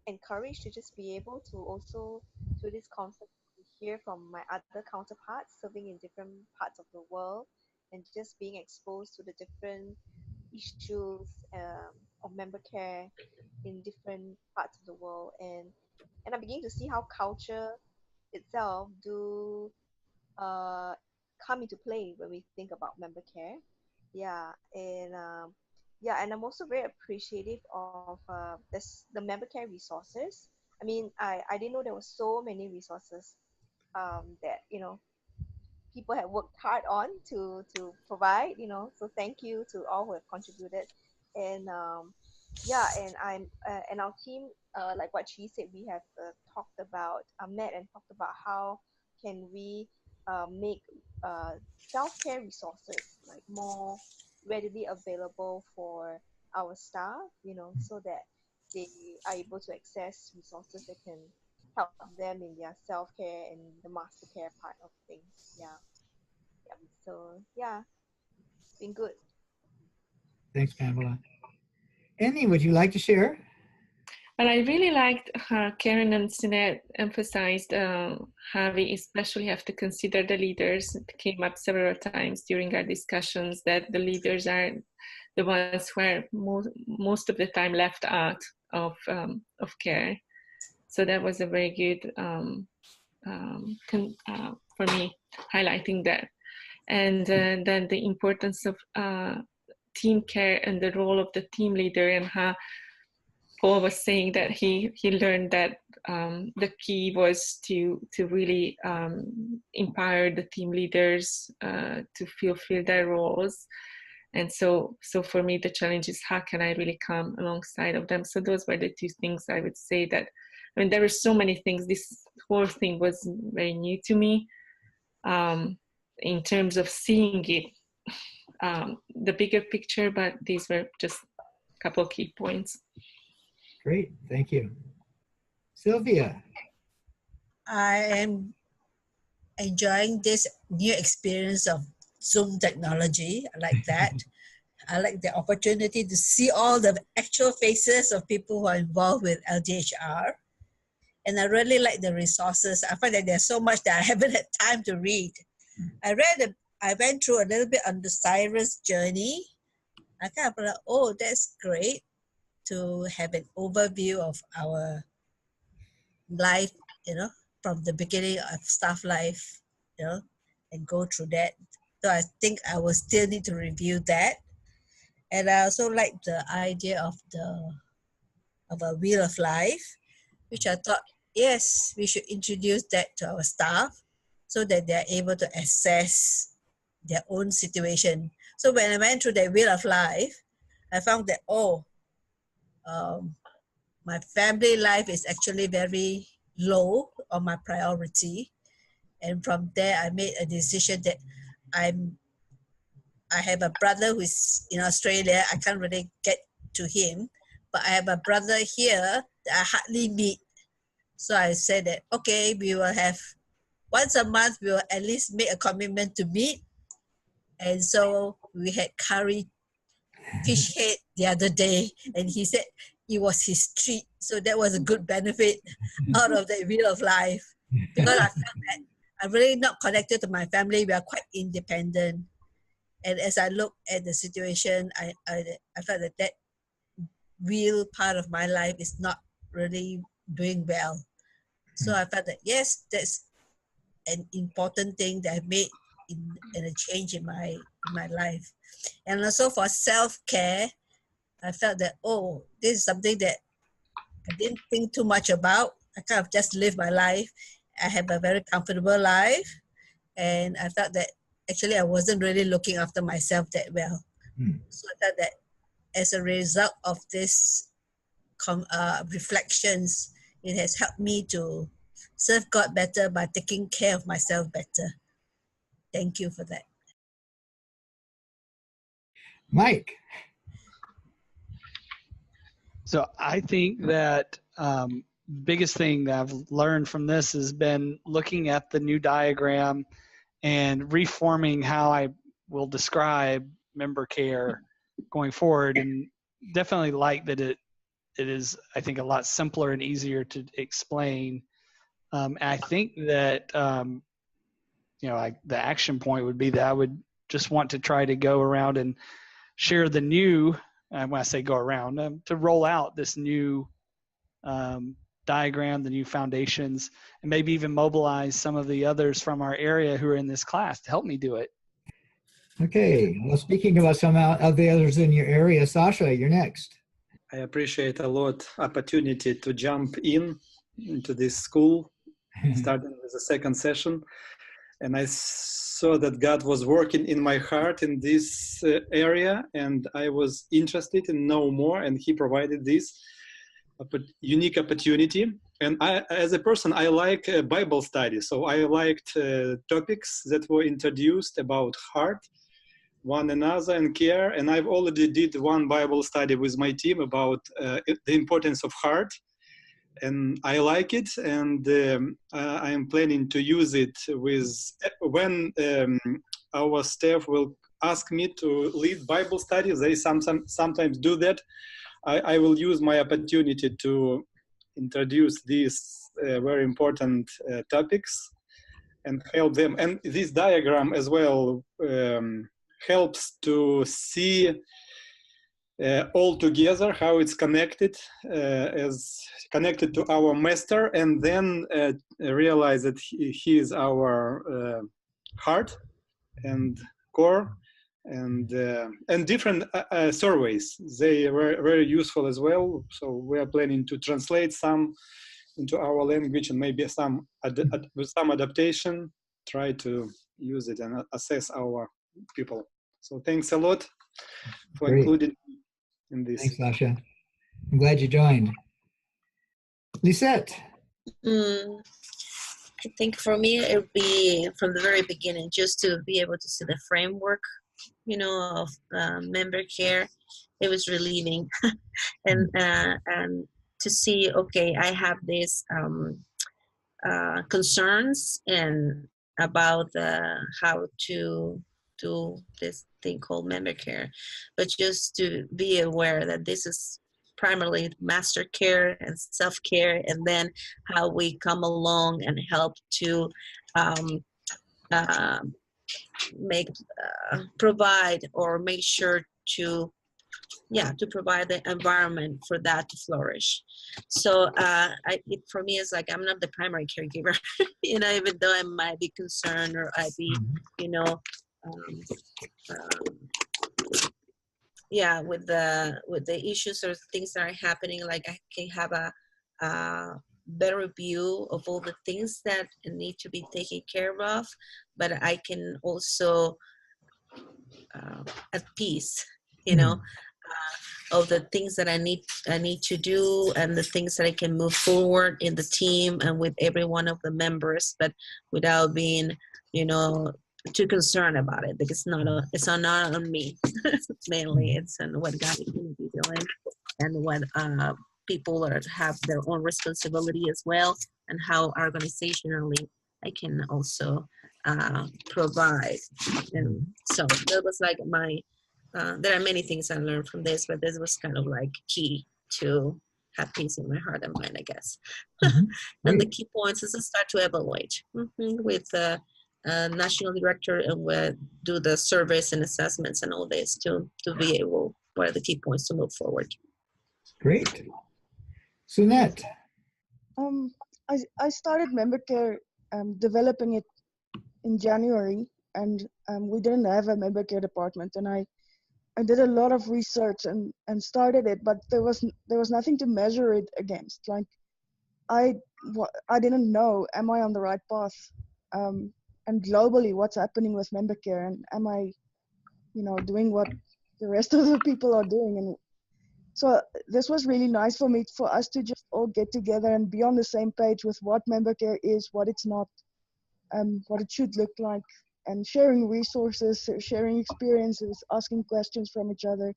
encouraged to just be able to also, through this conference, hear from my other counterparts serving in different parts of the world, and just being exposed to the different issues of member care in different parts of the world, and I'm beginning to see how culture itself do uh, come into play when we think about member care. Yeah, and yeah, and I'm also very appreciative of the member care resources. I mean, I didn't know there were so many resources that people have worked hard on to provide. So thank you to all who have contributed. And yeah, and our team, like what she said, we have talked about met and talked about how can we make self-care resources like more readily available for our staff, so that they are able to access resources that can help them in their self-care and the master care part of things. Yeah. Yeah. So yeah, it's been good. Thanks, Pamela. Annie, would you like to share? And I really liked how Karen and Sinead emphasized how we especially have to consider the leaders. It came up several times during our discussions that the leaders are the ones who are most of the time left out of care. So that was a very good for me, highlighting that. And then the importance of team care and the role of the team leader, and how Paul was saying that he learned that the key was to really empower the team leaders to fulfill their roles. And so for me, the challenge is how can I really come alongside of them? So those were the two things I would say that, I mean, there were so many things. This whole thing was very new to me in terms of seeing it, the bigger picture, but these were just a couple of key points. Great, thank you. Sylvia. I am enjoying this new experience of Zoom technology. I like that. I like the opportunity to see all the actual faces of people who are involved with LDHR. And I really like the resources. I find that there's so much that I haven't had time to read. I went through a little bit on the Cyrus journey. I kind of like, oh, that's great to have an overview of our life, from the beginning of staff life, and go through that. So I think I will still need to review that. And I also like the idea of a wheel of life, which I thought, yes, we should introduce that to our staff so that they're able to assess their own situation. So when I went through the wheel of life, I found that, my family life is actually very low on my priority. And from there, I made a decision that I have a brother who is in Australia. I can't really get to him, but I have a brother here that I hardly meet. So I said that, okay, we will have once a month, we will at least make a commitment to meet. And so we had curry fish head the other day, and he said it was his treat. So that was a good benefit out of the wheel of life, because I felt that I'm really not connected to my family. We are quite independent. And as I look at the situation, I felt that real part of my life is not really doing well. So I felt that, yes, that's an important thing that I made in a change in my life. And also for self-care, I felt that, this is something that I didn't think too much about. I kind of just live my life. I have a very comfortable life. And I felt that actually I wasn't really looking after myself that well. So I felt that as a result of this reflections, it has helped me to serve God better by taking care of myself better. Thank you for that. Mike. So I think that biggest thing that I've learned from this has been looking at the new diagram and reforming how I will describe member care going forward, and definitely like that it is, I think, a lot simpler and easier to explain. I think that the action point would be that I would just want to try to go around and share the new, when I say go around, to roll out this new diagram, the new foundations, and maybe even mobilize some of the others from our area who are in this class to help me do it. Okay, well, speaking about some of the others in your area, Sasha, you're next. I appreciate a lot opportunity to jump into this school, starting with the second session. And I saw that God was working in my heart in this area, and I was interested in know more, and He provided this unique opportunity. And I, as a person, I like Bible study, so I liked topics that were introduced about heart, one another, and care. And I've already did one Bible study with my team about the importance of heart. And I like it, and I am planning to use it when our staff will ask me to lead Bible studies. They sometimes do that. I will use my opportunity to introduce these very important topics and help them. And this diagram as well helps to see all together how it's connected, as connected to our master, and then realize that he is our heart and core, and different surveys. They were very useful as well. So we are planning to translate some into our language, and maybe some with some adaptation, try to use it and assess our people. So thanks a lot for Great. including in this. Thanks, Sasha. I'm glad you joined. Lisette. I think for me, it would be from the very beginning, just to be able to see the framework, of member care. It was relieving. and to see, okay, I have these concerns and about how to do this thing called member care, but just to be aware that this is primarily master care and self-care, and then how we come along and help to provide or make sure to provide the environment for that to flourish. So for me, it's like I'm not the primary caregiver, even though I might be concerned or I'd be, with the issues or things that are happening, like I can have a better view of all the things that need to be taken care of, but I can also at peace, of the things that I need to do, and the things that I can move forward in the team and with every one of the members, but without being, too concerned about it, because it's not on me. Mainly it's on what God is going to be doing, and what people have their own responsibility as well, and how organizationally I can also provide. And so that was like my there are many things I learned from this, but this was kind of like key to have peace in my heart and mind, I guess. And the key points is to start to evaluate with the national director, and we'll do the surveys and assessments and all this to be able, what are the key points to move forward. Great. Sunette. I started member care, developing it in January, and we didn't have a member care department, and I did a lot of research and started it, but there was nothing to measure it against. Like I didn't know, am I on the right path? And globally, what's happening with member care, and am I, doing what the rest of the people are doing? And so this was really nice for us to just all get together and be on the same page with what member care is, what it's not, what it should look like, and sharing resources, sharing experiences, asking questions from each other.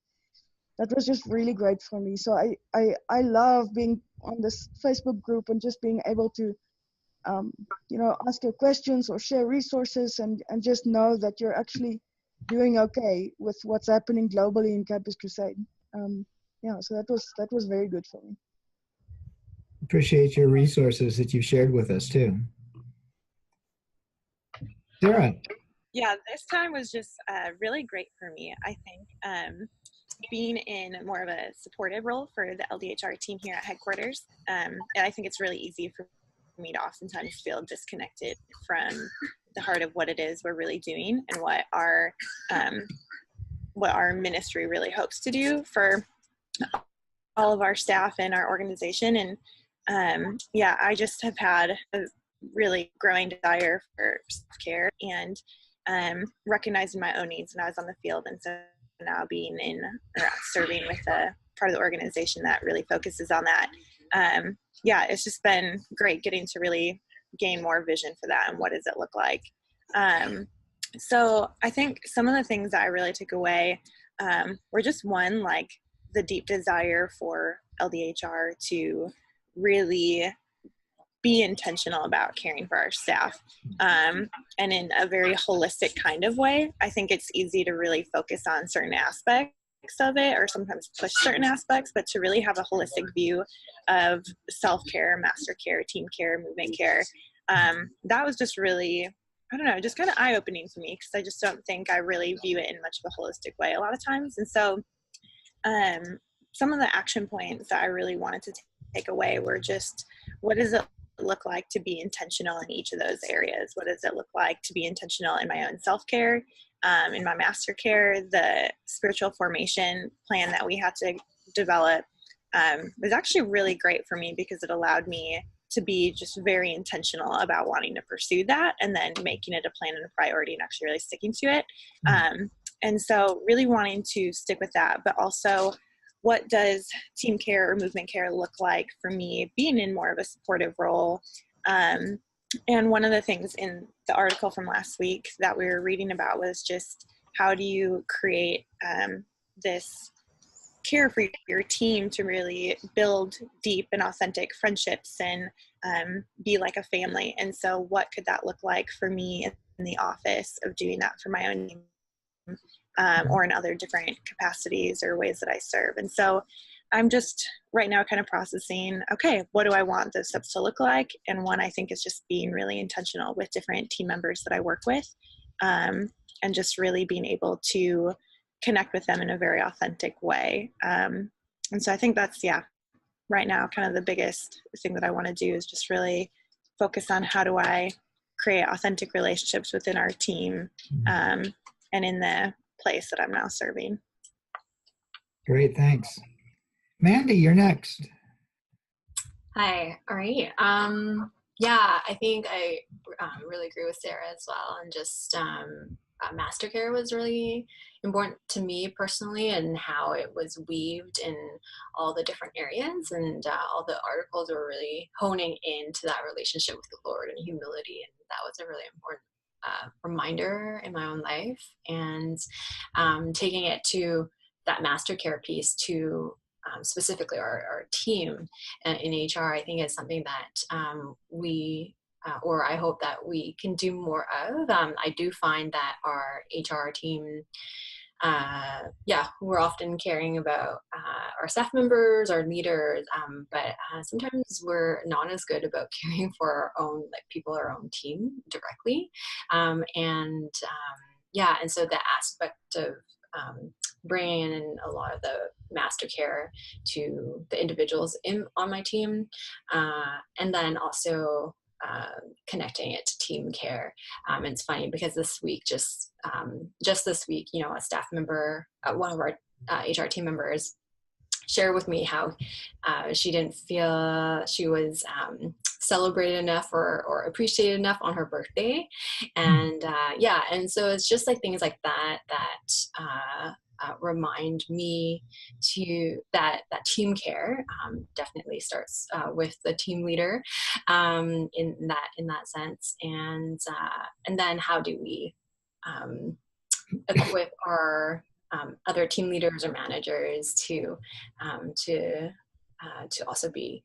That was just really great for me. So I love being on this Facebook group and just being able to, ask your questions or share resources, and just know that you're actually doing okay with what's happening globally in Campus Crusade. So that was very good for me. Appreciate your resources that you've shared with us too. Sarah. Yeah, this time was just really great for me. I think being in more of a supportive role for the LDHR team here at headquarters, and I think it's really easy for me to oftentimes feel disconnected from the heart of what it is we're really doing and what our ministry really hopes to do for all of our staff and our organization. And I just have had a really growing desire for self-care and recognizing my own needs when I was on the field. And so now being in or serving with a part of the organization that really focuses on that. It's just been great getting to really gain more vision for that and what does it look like. So I think some of the things that I really took away were just one, like the deep desire for LDHR to really be intentional about caring for our staff, and in a very holistic kind of way. I think it's easy to really focus on certain aspects of it or sometimes push certain aspects, but to really have a holistic view of self-care, master care, team care, movement care, that was just really, I don't know, just kind of eye-opening to me, because I just don't think I really view it in much of a holistic way a lot of times. And so some of the action points that I really wanted to take away were just, what does it look like to be intentional in each of those areas? What does it look like to be intentional in my own self-care, in my master care? The spiritual formation plan that we had to develop was actually really great for me, because it allowed me to be just very intentional about wanting to pursue that, and then making it a plan and a priority and actually really sticking to it. And so really wanting to stick with that, but also, what does team care or movement care look like for me being in more of a supportive role? And one of the things in the article from last week that we were reading about was just, how do you create this care for your team to really build deep and authentic friendships and be like a family? And so what could that look like for me in the office of doing that for my own team? Or in other different capacities or ways that I serve. And so I'm just right now kind of processing, okay, what do I want those steps to look like? And one, I think, is just being really intentional with different team members that I work with, and just really being able to connect with them in a very authentic way. And so I think that's, right now kind of the biggest thing that I want to do is just really focus on how do I create authentic relationships within our team, and in the place that I'm now serving. Great, thanks. Mandy, you're next. Hi. All right. I think I really agree with Sarah as well. And just master care was really important to me personally, and how it was weaved in all the different areas, and all the articles were really honing into that relationship with the Lord and humility. And that was a really important reminder in my own life, and taking it to that master care piece to specifically our team in HR, I think is something that we or I hope that we can do more of. I do find that our HR team, we're often caring about our staff members, our leaders, but sometimes we're not as good about caring for our own, like people, our own team directly. And so the aspect of bringing in a lot of the master care to the individuals on my team, and then also connecting it to team care. It's funny because this week, just this week, a staff member, one of our HR team members, shared with me how she didn't feel she was celebrated enough or appreciated enough on her birthday. And and so it's just like things like that remind me to that team care definitely starts with the team leader in that sense, and then how do we equip our other team leaders or managers to also be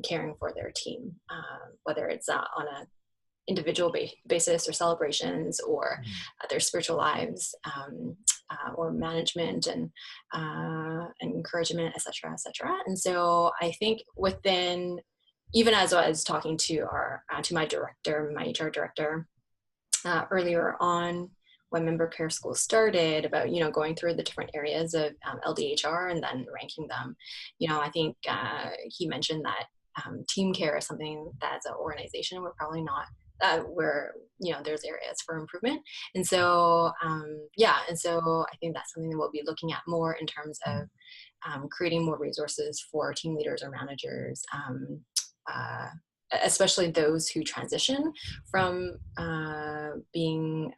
caring for their team, whether it's on a individual basis or celebrations or their spiritual lives, or management and encouragement, et cetera. And so I think within, even as I was talking to my HR director earlier on when Member Care School started, about going through the different areas of LDHR and then ranking them, I think he mentioned that team care is something that as an organization, we're probably not, where, there's areas for improvement. And so, and so I think that's something that we'll be looking at more in terms of creating more resources for team leaders or managers, especially those who transition from being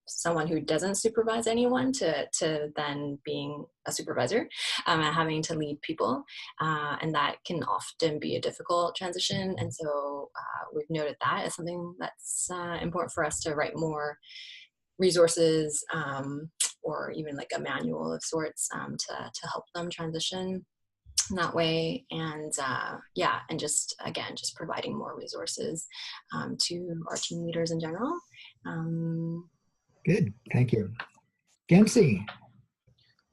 someone who doesn't supervise anyone to then being a supervisor and having to lead people. And that can often be a difficult transition. And so we've noted that as something that's important for us to write more resources or even like a manual of sorts to help them transition in that way. And and just providing more resources to our team leaders in general. Good, thank you. Gensi.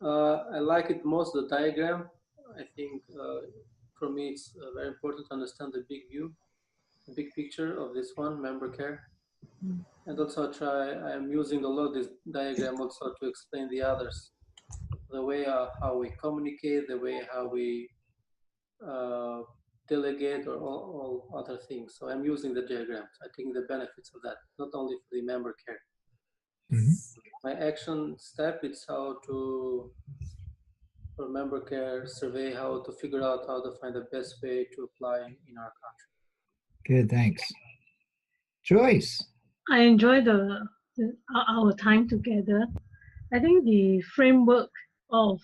I like it most, the diagram. I think for me it's very important to understand the big view, the big picture of this one, member care. And also I'm using a lot of this diagram also to explain the others. The way how we communicate, the way how we delegate, or all other things. So I'm using the diagrams. I think the benefits of that, not only for the member care. My action step is how to, for member care survey, how to figure out how to find the best way to apply in our country. Good, thanks. Joyce. I enjoy our time together. I think the framework of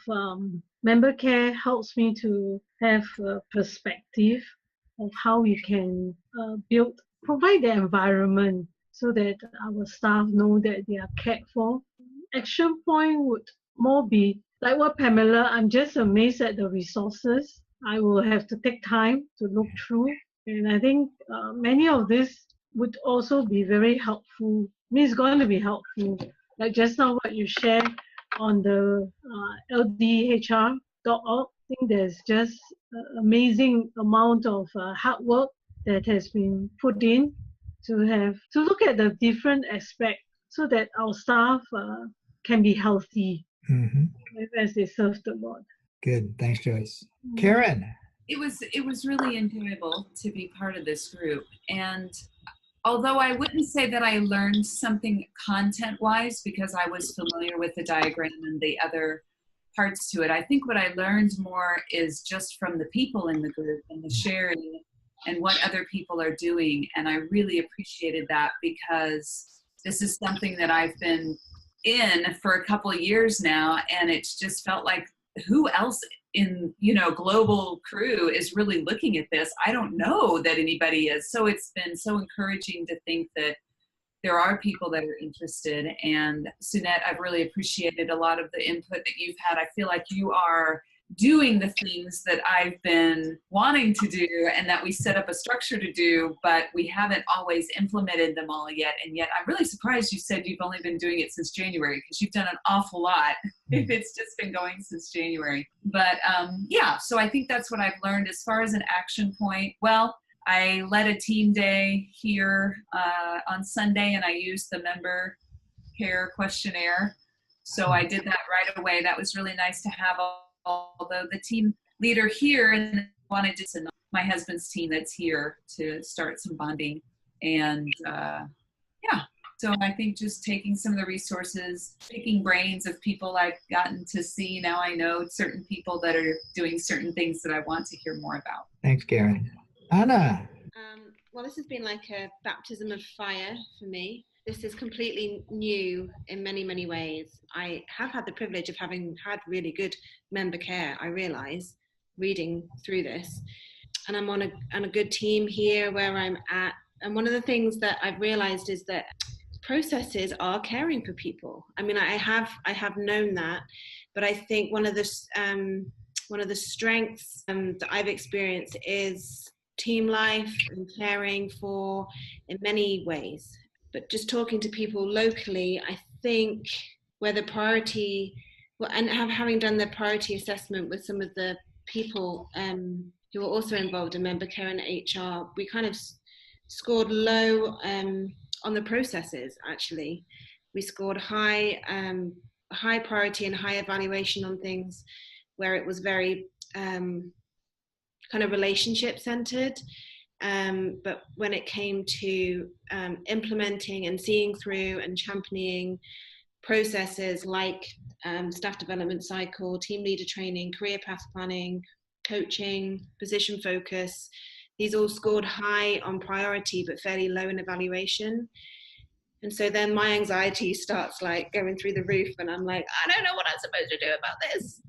member care helps me to have a perspective of how we can provide the environment so that our staff know that they are cared for. Action point would more be like what Pamela, I'm just amazed at the resources. I will have to take time to look through. And I think many of this would also be very helpful. I mean, it's going to be helpful. Like just now what you shared on the ldhr.org, I think there's just an amazing amount of hard work that has been put in to look at the different aspects so that our staff can be healthy as they serve the Lord. Good, thanks, Joyce. Karen. It was really enjoyable to be part of this group. And although I wouldn't say that I learned something content-wise because I was familiar with the diagram and the other parts to it, I think what I learned more is just from the people in the group and the sharing and what other people are doing. And I really appreciated that because this is something that I've been in for a couple of years now, and it's just felt like who else in global crew is really looking at this? I don't know that anybody is. So it's been so encouraging to think that there are people that are interested. And Sunette, I've really appreciated a lot of the input that you've had. I feel like you are doing the things that I've been wanting to do and that we set up a structure to do, but we haven't always implemented them all yet. And yet I'm really surprised you said you've only been doing it since January, because you've done an awful lot if it's just been going since January. But so I think that's what I've learned as far as an action point. Well, I led a team day here on Sunday, and I used the member care questionnaire. So I did that right away. That was really nice to have, although the team leader here and wanted to know my husband's team that's here to start some bonding. And so I think just taking some of the resources, picking brains of people I've gotten to see. Now I know certain people that are doing certain things that I want to hear more about. Thanks, Karen. Anna. Well, this has been like a baptism of fire for me. This is completely new in many, many ways. I have had the privilege of having had really good member care, I realise, reading through this. And I'm on a good team here where I'm at. And one of the things that I've realised is that processes are caring for people. I mean, I have known that, but I think one of the strengths that I've experienced is team life and caring for in many ways. But just talking to people locally, I think where the priority, and having done the priority assessment with some of the people who were also involved in member care and HR, we kind of scored low on the processes, actually. We scored high priority and high evaluation on things where it was very kind of relationship centered. But when it came to implementing and seeing through and championing processes like staff development cycle, team leader training, career path planning, coaching, position focus, these all scored high on priority but fairly low in evaluation. And so then my anxiety starts like going through the roof, and I'm like, I don't know what I'm supposed to do about this.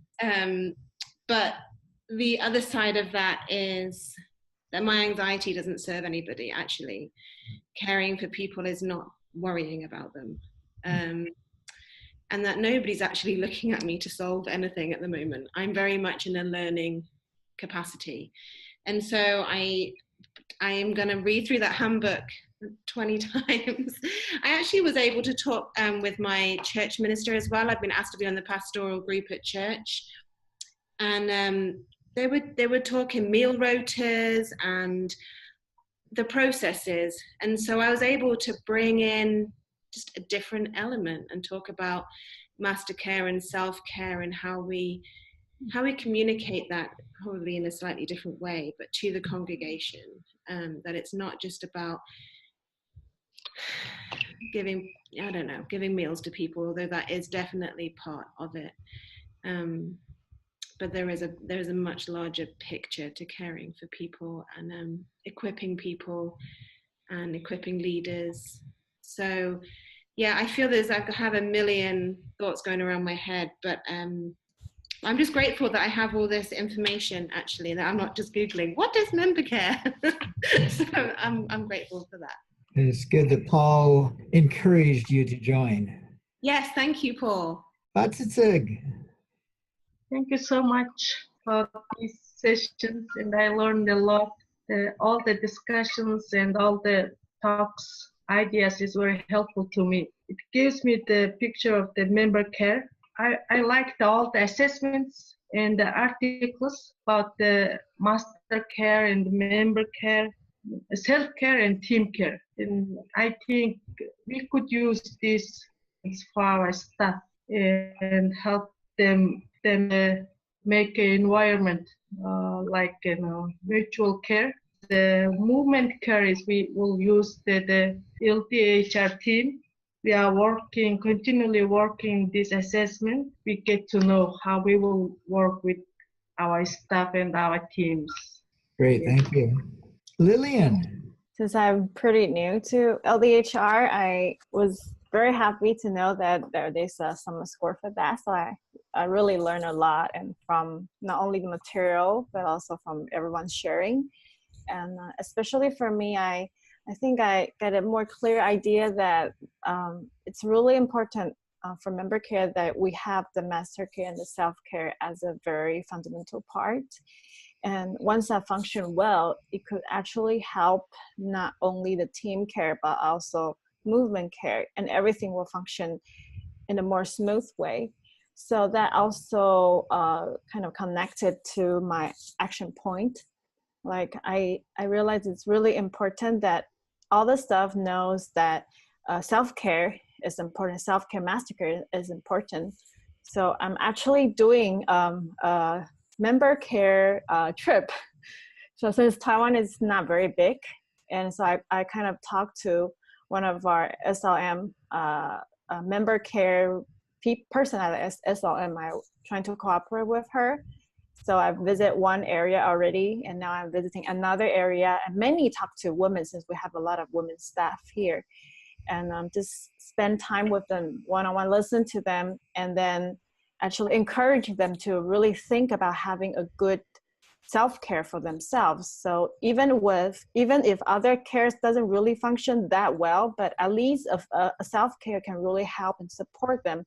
But the other side of that is that my anxiety doesn't serve anybody, actually. Caring for people is not worrying about them. And that nobody's actually looking at me to solve anything at the moment. I'm very much in a learning capacity. And so I am going to read through that handbook 20 times. I actually was able to talk with my church minister as well. I've been asked to be on the pastoral group at church. And they were talking meal rotas and the processes. And so I was able to bring in just a different element and talk about master care and self-care and how we communicate that probably in a slightly different way, but to the congregation, that it's not just about giving meals to people, although that is definitely part of it. But there is a much larger picture to caring for people and equipping people and equipping leaders. So yeah, I feel I have a million thoughts going around my head, but I'm just grateful that I have all this information, actually, that I'm not just Googling, what is member care? So I'm grateful for that. It's good that Paul encouraged you to join. Yes, thank you, Paul. Thank you so much for these sessions, and I learned a lot. All the discussions and all the talks, ideas is very helpful to me. It gives me the picture of the member care. I liked all the assessments and the articles about the master care and member care, self-care and team care. And I think we could use this for our staff and help them make an environment like virtual care. The movement care is we will use the LTHR team. We are continually working this assessment. We get to know how we will work with our staff and our teams. Great, thank you. Lillian. Since I'm pretty new to LDHR, I was very happy to know that there's a summer score for that. So I really learned a lot, and from not only the material, but also from everyone sharing. And especially for me, I think I got a more clear idea that it's really important for member care that we have the master care and the self-care as a very fundamental part. And once that function well, it could actually help not only the team care, but also movement care, and everything will function in a more smooth way. So that also kind of connected to my action point. Like I realized it's really important that all the staff knows that self-care is important, self-care master care is important. So I'm actually doing a member care trip. So since Taiwan is not very big, and so I kind of talked to one of our SLM member care person at SLM. I'm trying to cooperate with her. So I visit one area already, and now I'm visiting another area, and mainly talk to women since we have a lot of women staff here. And just spend time with them one-on-one, listen to them, and then actually encourage them to really think about having a good self-care for themselves. So even if other cares doesn't really function that well, but at least a self-care can really help and support them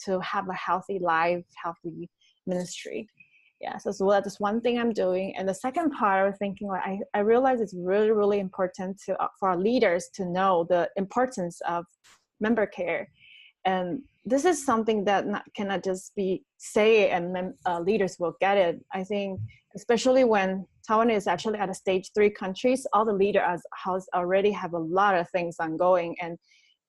to have a healthy life, healthy ministry. Yeah, so that's one thing I'm doing. And the second part, I was thinking, like, I realize it's really, really important for our leaders to know the importance of member care. And this is something that cannot just be say and leaders will get it. I think, especially when Taiwan is actually at a stage 3 countries, all the leaders already have a lot of things ongoing, and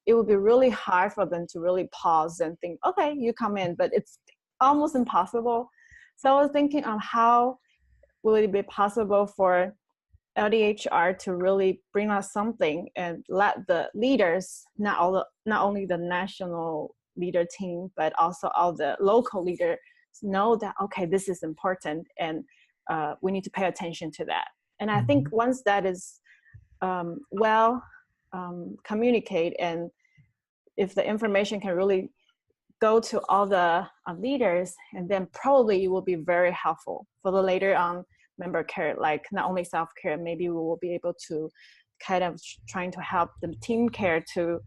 it would be really hard for them to really pause and think, okay, you come in, but it's almost impossible. So I was thinking on how will it be possible for LDHR to really bring us something and let the leaders, not only the national leader team, but also all the local leaders know that, okay, this is important and we need to pay attention to that. And I think once that is communicate, and if the information can really go to all the leaders, and then probably it will be very helpful for the later on member care, like not only self-care, maybe we will be able to kind of trying to help the team care to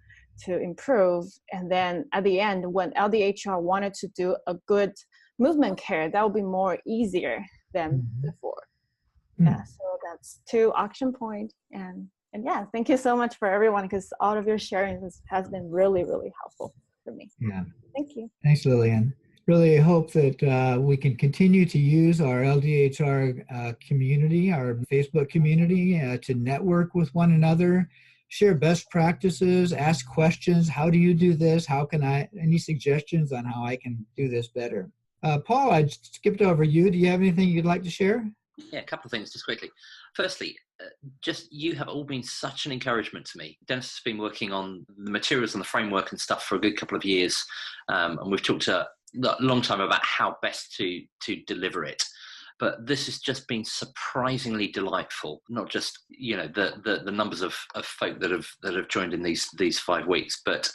improve. And then at the end, when LDHR wanted to do a good movement care, that will be more easier than before. Yeah, so that's 2 action points. And yeah, thank you so much for everyone, because all of your sharing has been really, really helpful for me. Yeah. Thank you. Thanks, Lillian. Really hope that we can continue to use our LDHR community, our Facebook community, to network with one another, share best practices, ask questions. How do you do this? How can any suggestions on how I can do this better? Paul, I skipped over you. Do you have anything you'd like to share? Yeah, a couple of things just quickly. Firstly, just you have all been such an encouragement to me. Dennis has been working on the materials and the framework and stuff for a good couple of years, and we've talked a long time about how best to deliver it. But this has just been surprisingly delightful. Not just the numbers of folk that have joined in these 5 weeks, but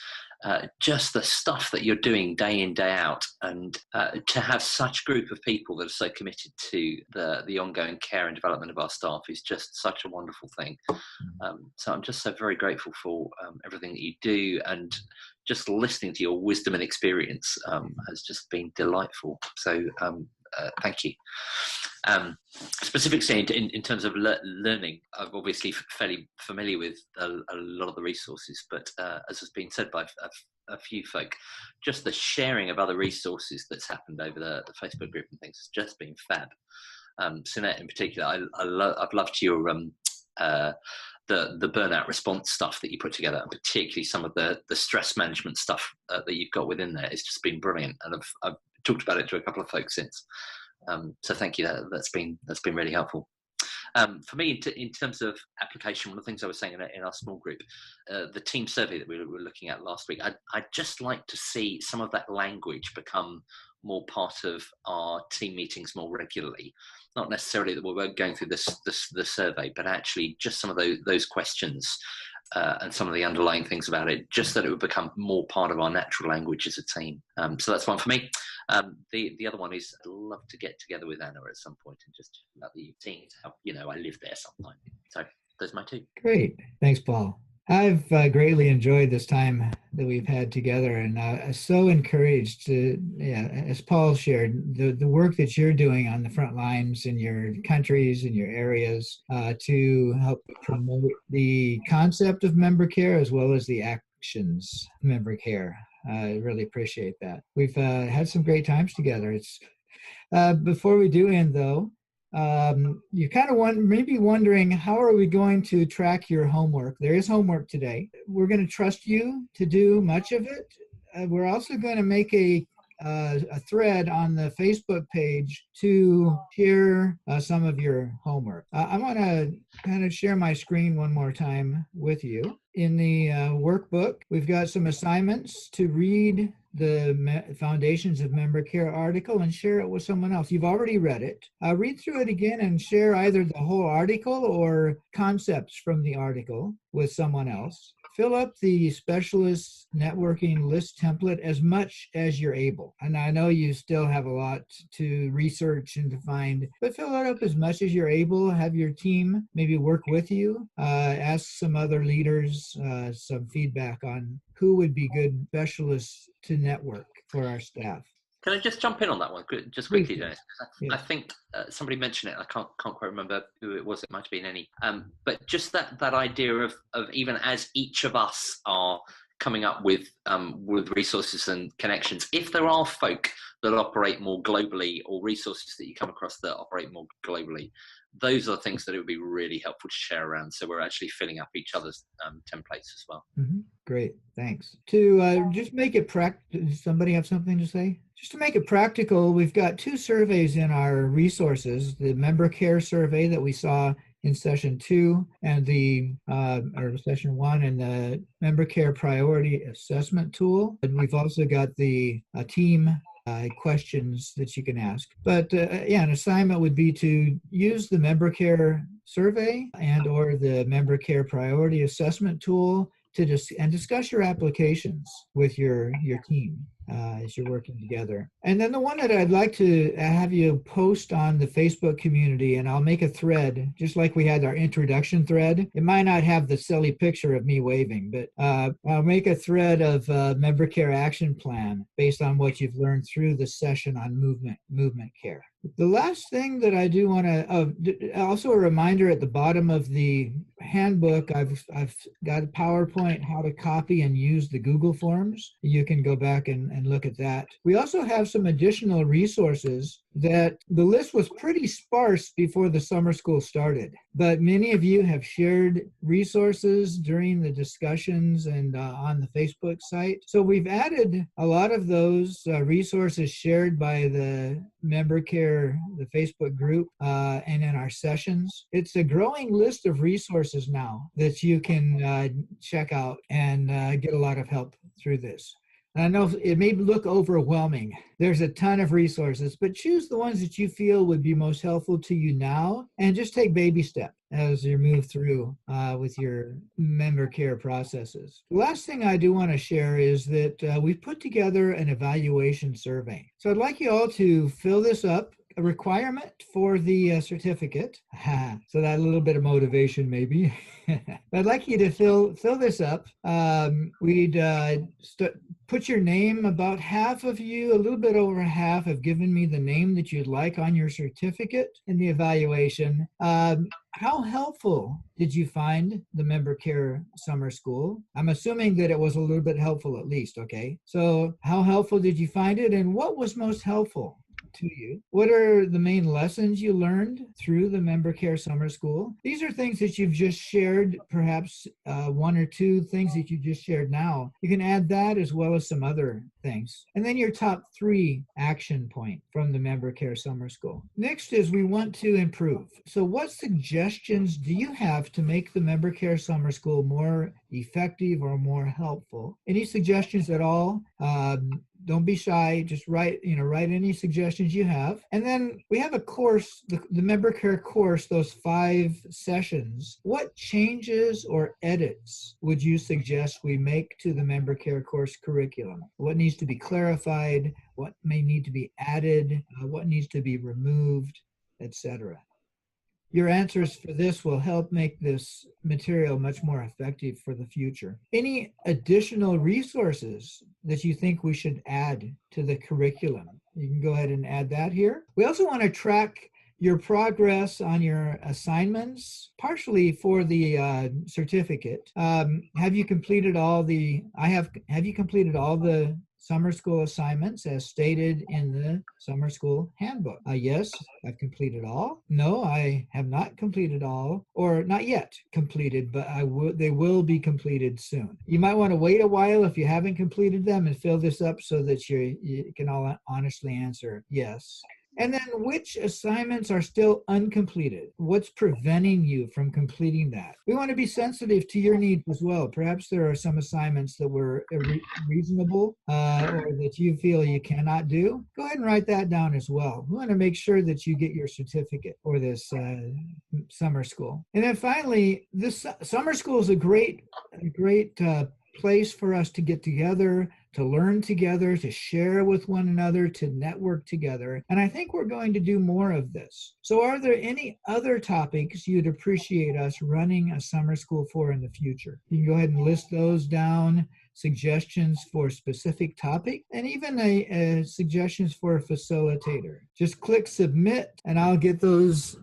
just the stuff that you're doing day in, day out, and to have such a group of people that are so committed to the ongoing care and development of our staff is just such a wonderful thing. So I'm just so very grateful for everything that you do, and just listening to your wisdom and experience has just been delightful. So thank you. Specifically in terms of learning, I'm obviously fairly familiar with a lot of the resources, but as has been said by a few folk, just the sharing of other resources that's happened over the Facebook group and things has just been fab. Sinette in particular, I've loved your the burnout response stuff that you put together, and particularly some of the stress management stuff that you've got within there. It's just been brilliant, and I've talked about it to a couple of folks since. So thank you. That's been really helpful. For me, in terms of application, one of the things I was saying in our small group, the team survey that we were looking at last week, I'd just like to see some of that language become more part of our team meetings more regularly. Not necessarily that we're going through the survey, but actually just some of those questions and some of the underlying things about it, just that it would become more part of our natural language as a team. So that's one for me. The other one is I'd love to get together with Anna at some point and just about the team. I live there sometime. So those are my 2. Great. Thanks, Paul. I've greatly enjoyed this time that we've had together, and I'm so encouraged to, as Paul shared, the work that you're doing on the front lines in your countries and your areas to help promote the concept of member care as well as the actions of member care. I really appreciate that. We've had some great times together. Before we do end, though, you kind of maybe wondering, how are we going to track your homework? There is homework today. We're going to trust you to do much of it. We're also going to make a thread on the Facebook page to share some of your homework. I want to kind of share my screen one more time with you. In the workbook, we've got some assignments to read the Foundations of Member Care article and share it with someone else. You've already read it. Read through it again and share either the whole article or concepts from the article with someone else. Fill up the specialist networking list template as much as you're able. And I know you still have a lot to research and to find, but fill it up as much as you're able. Have your team maybe work with you. Ask some other leaders some feedback on who would be good specialists to network for our staff. Can I just jump in on that one just quickly, Dennis? I think somebody mentioned it. I can't quite remember who it was. It might have been any. But just that idea of even as each of us are coming up with resources and connections, if there are folk that operate more globally or resources that you come across that operate more globally, those are the things that it would be really helpful to share around, so we're actually filling up each other's templates as well. Great, thanks. To just make it practical, does somebody have something to say? Just to make it practical, we've got 2 surveys in our resources, the member care survey that we saw in session 2 and or session 1, and the member care priority assessment tool. And we've also got the team questions that you can ask. But yeah, an assignment would be to use the member care survey and or the member care priority assessment tool to discuss your applications with your team as you're working together. And then the one that I'd like to have you post on the Facebook community, and I'll make a thread, just like we had our introduction thread. It might not have the silly picture of me waving, but I'll make a thread of member care action plan based on what you've learned through the session on movement care. The last thing that I do want to, also a reminder at the bottom of the handbook, I've got a PowerPoint how to copy and use the Google Forms. You can go back and look at that. We also have some additional resources that the list was pretty sparse before the summer school started, but many of you have shared resources during the discussions and on the Facebook site. So we've added a lot of those resources shared by the member care, the Facebook group, and in our sessions. It's a growing list of resources now that you can check out and get a lot of help through this. And I know it may look overwhelming. There's a ton of resources, but choose the ones that you feel would be most helpful to you now, and just take baby steps as you move through with your member care processes. The last thing I do want to share is that we've put together an evaluation survey. So I'd like you all to fill this up. A requirement for the certificate. So that a little bit of motivation maybe. I'd like you to fill this up. We'd put your name. About half of you, a little bit over half, have given me the name that you'd like on your certificate in the evaluation. How helpful did you find the member care summer school? I'm assuming that it was a little bit helpful at least, okay? So how helpful did you find it, and what was most helpful to you? What are the main lessons you learned through the member care summer school? These are things that you've just shared, perhaps 1 or 2 things that you just shared now. You can add that as well as some other things. And then your top 3 action point from the member care summer school. Next is we want to improve. So what suggestions do you have to make the member care summer school more effective or more helpful? Any suggestions at all? Don't be shy. Just write any suggestions you have. And then we have a course, the member care course, those 5 sessions. What changes or edits would you suggest we make to the member care course curriculum? What needs to be clarified? What may need to be added? What needs to be removed, etc. Your answers for this will help make this material much more effective for the future. Any additional resources that you think we should add to the curriculum, you can go ahead and add that here. We also want to track your progress on your assignments, partially for the certificate. Have you completed all the, have you completed all the summer school assignments as stated in the summer school handbook? Yes, I've completed all. No, I have not completed all, or not yet completed, but they will be completed soon. You might want to wait a while if you haven't completed them and fill this up so that you can all honestly answer yes. And then which assignments are still uncompleted? What's preventing you from completing that? We want to be sensitive to your needs as well. Perhaps there are some assignments that were reasonable or that you feel you cannot do. Go ahead and write that down as well. We want to make sure that you get your certificate for this summer school. And then finally, this summer school is a great place for us to get together, to learn together, to share with one another, to network together. And I think we're going to do more of this. So are there any other topics you'd appreciate us running a summer school for in the future? You can go ahead and list those down, suggestions for specific topic, and even suggestions for a facilitator. Just click submit and I'll get those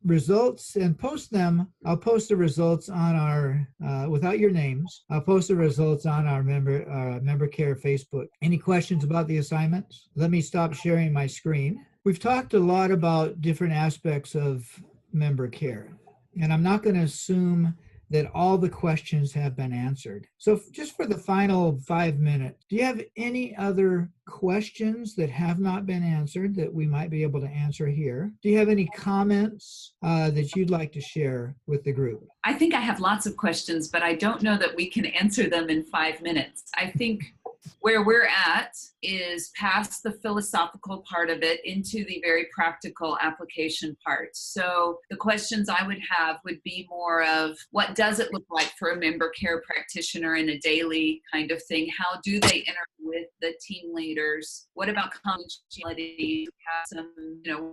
results and post them. I'll post the results on our, without your names, I'll post the results on our member care Facebook. Any questions about the assignments? Let me stop sharing my screen. We've talked a lot about different aspects of member care, and I'm not going to assume that all the questions have been answered. So just for the final 5 minutes, do you have any other questions that have not been answered that we might be able to answer here? Do you have any comments that you'd like to share with the group? I think I have lots of questions, but I don't know that we can answer them in 5 minutes. I think where we're at is past the philosophical part of it into the very practical application part. So the questions I would have would be more of what does it look like for a member care practitioner in a daily kind of thing? How do they interact with the team leaders? What about confidentiality?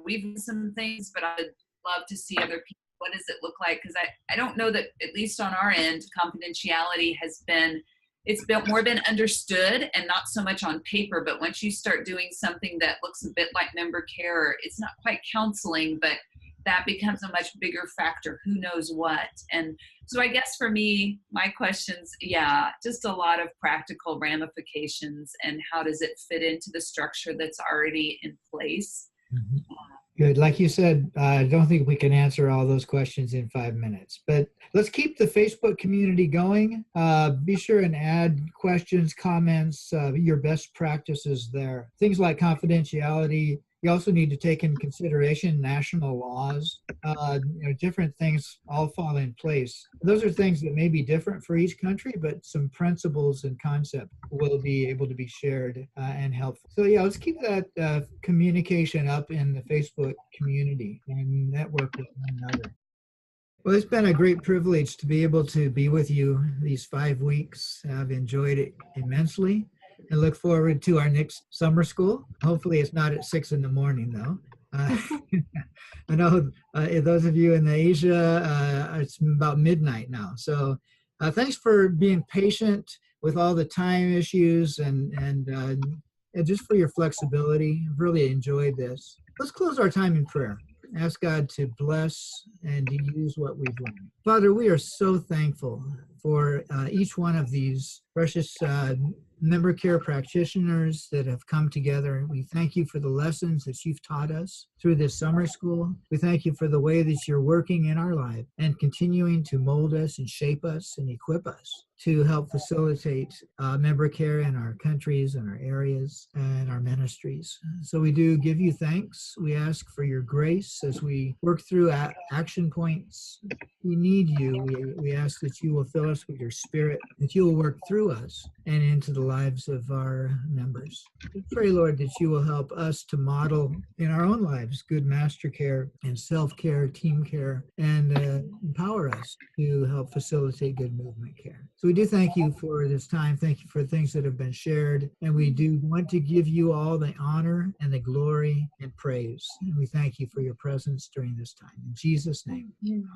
We've done some things, but I would love to see other people. What does it look like? Because I don't know that, at least on our end, confidentiality has been, it's more been understood and not so much on paper, but once you start doing something that looks a bit like member care, it's not quite counseling, but that becomes a much bigger factor. Who knows what? And so I guess for me, my questions, just a lot of practical ramifications and how does it fit into the structure that's already in place. Mm-hmm. Good. Like you said, I don't think we can answer all those questions in 5 minutes, but let's keep the Facebook community going. Be sure and add questions, comments, your best practices there. Things like confidentiality. You also need to take in consideration national laws. Different things all fall in place. Those are things that may be different for each country, but some principles and concepts will be able to be shared and helpful. So let's keep that communication up in the Facebook community and network with one another. Well, it's been a great privilege to be able to be with you these 5 weeks. I've enjoyed it immensely and look forward to our next summer school. Hopefully it's not at 6 in the morning though. I know those of you in Asia, it's about midnight now. So thanks for being patient with all the time issues and just for your flexibility. I've really enjoyed this. Let's close our time in prayer. Ask God to bless and to use what we've learned. Father, we are so thankful for each one of these precious member care practitioners that have come together. We thank you for the lessons that you've taught us through this summer school. We thank you for the way that you're working in our life and continuing to mold us and shape us and equip us to help facilitate member care in our countries and our areas and our ministries. So we do give you thanks. We ask for your grace as we work through action points. We need you. We ask that you will fill us with your spirit, that you will work through us and into the lives of our members. We pray, Lord, that you will help us to model in our own lives good master care and self-care, team care, and empower us to help facilitate good movement care. So we do thank you for this time. Thank you for things that have been shared. And we do want to give you all the honor and the glory and praise. And we thank you for your presence during this time. In Jesus' name. Amen.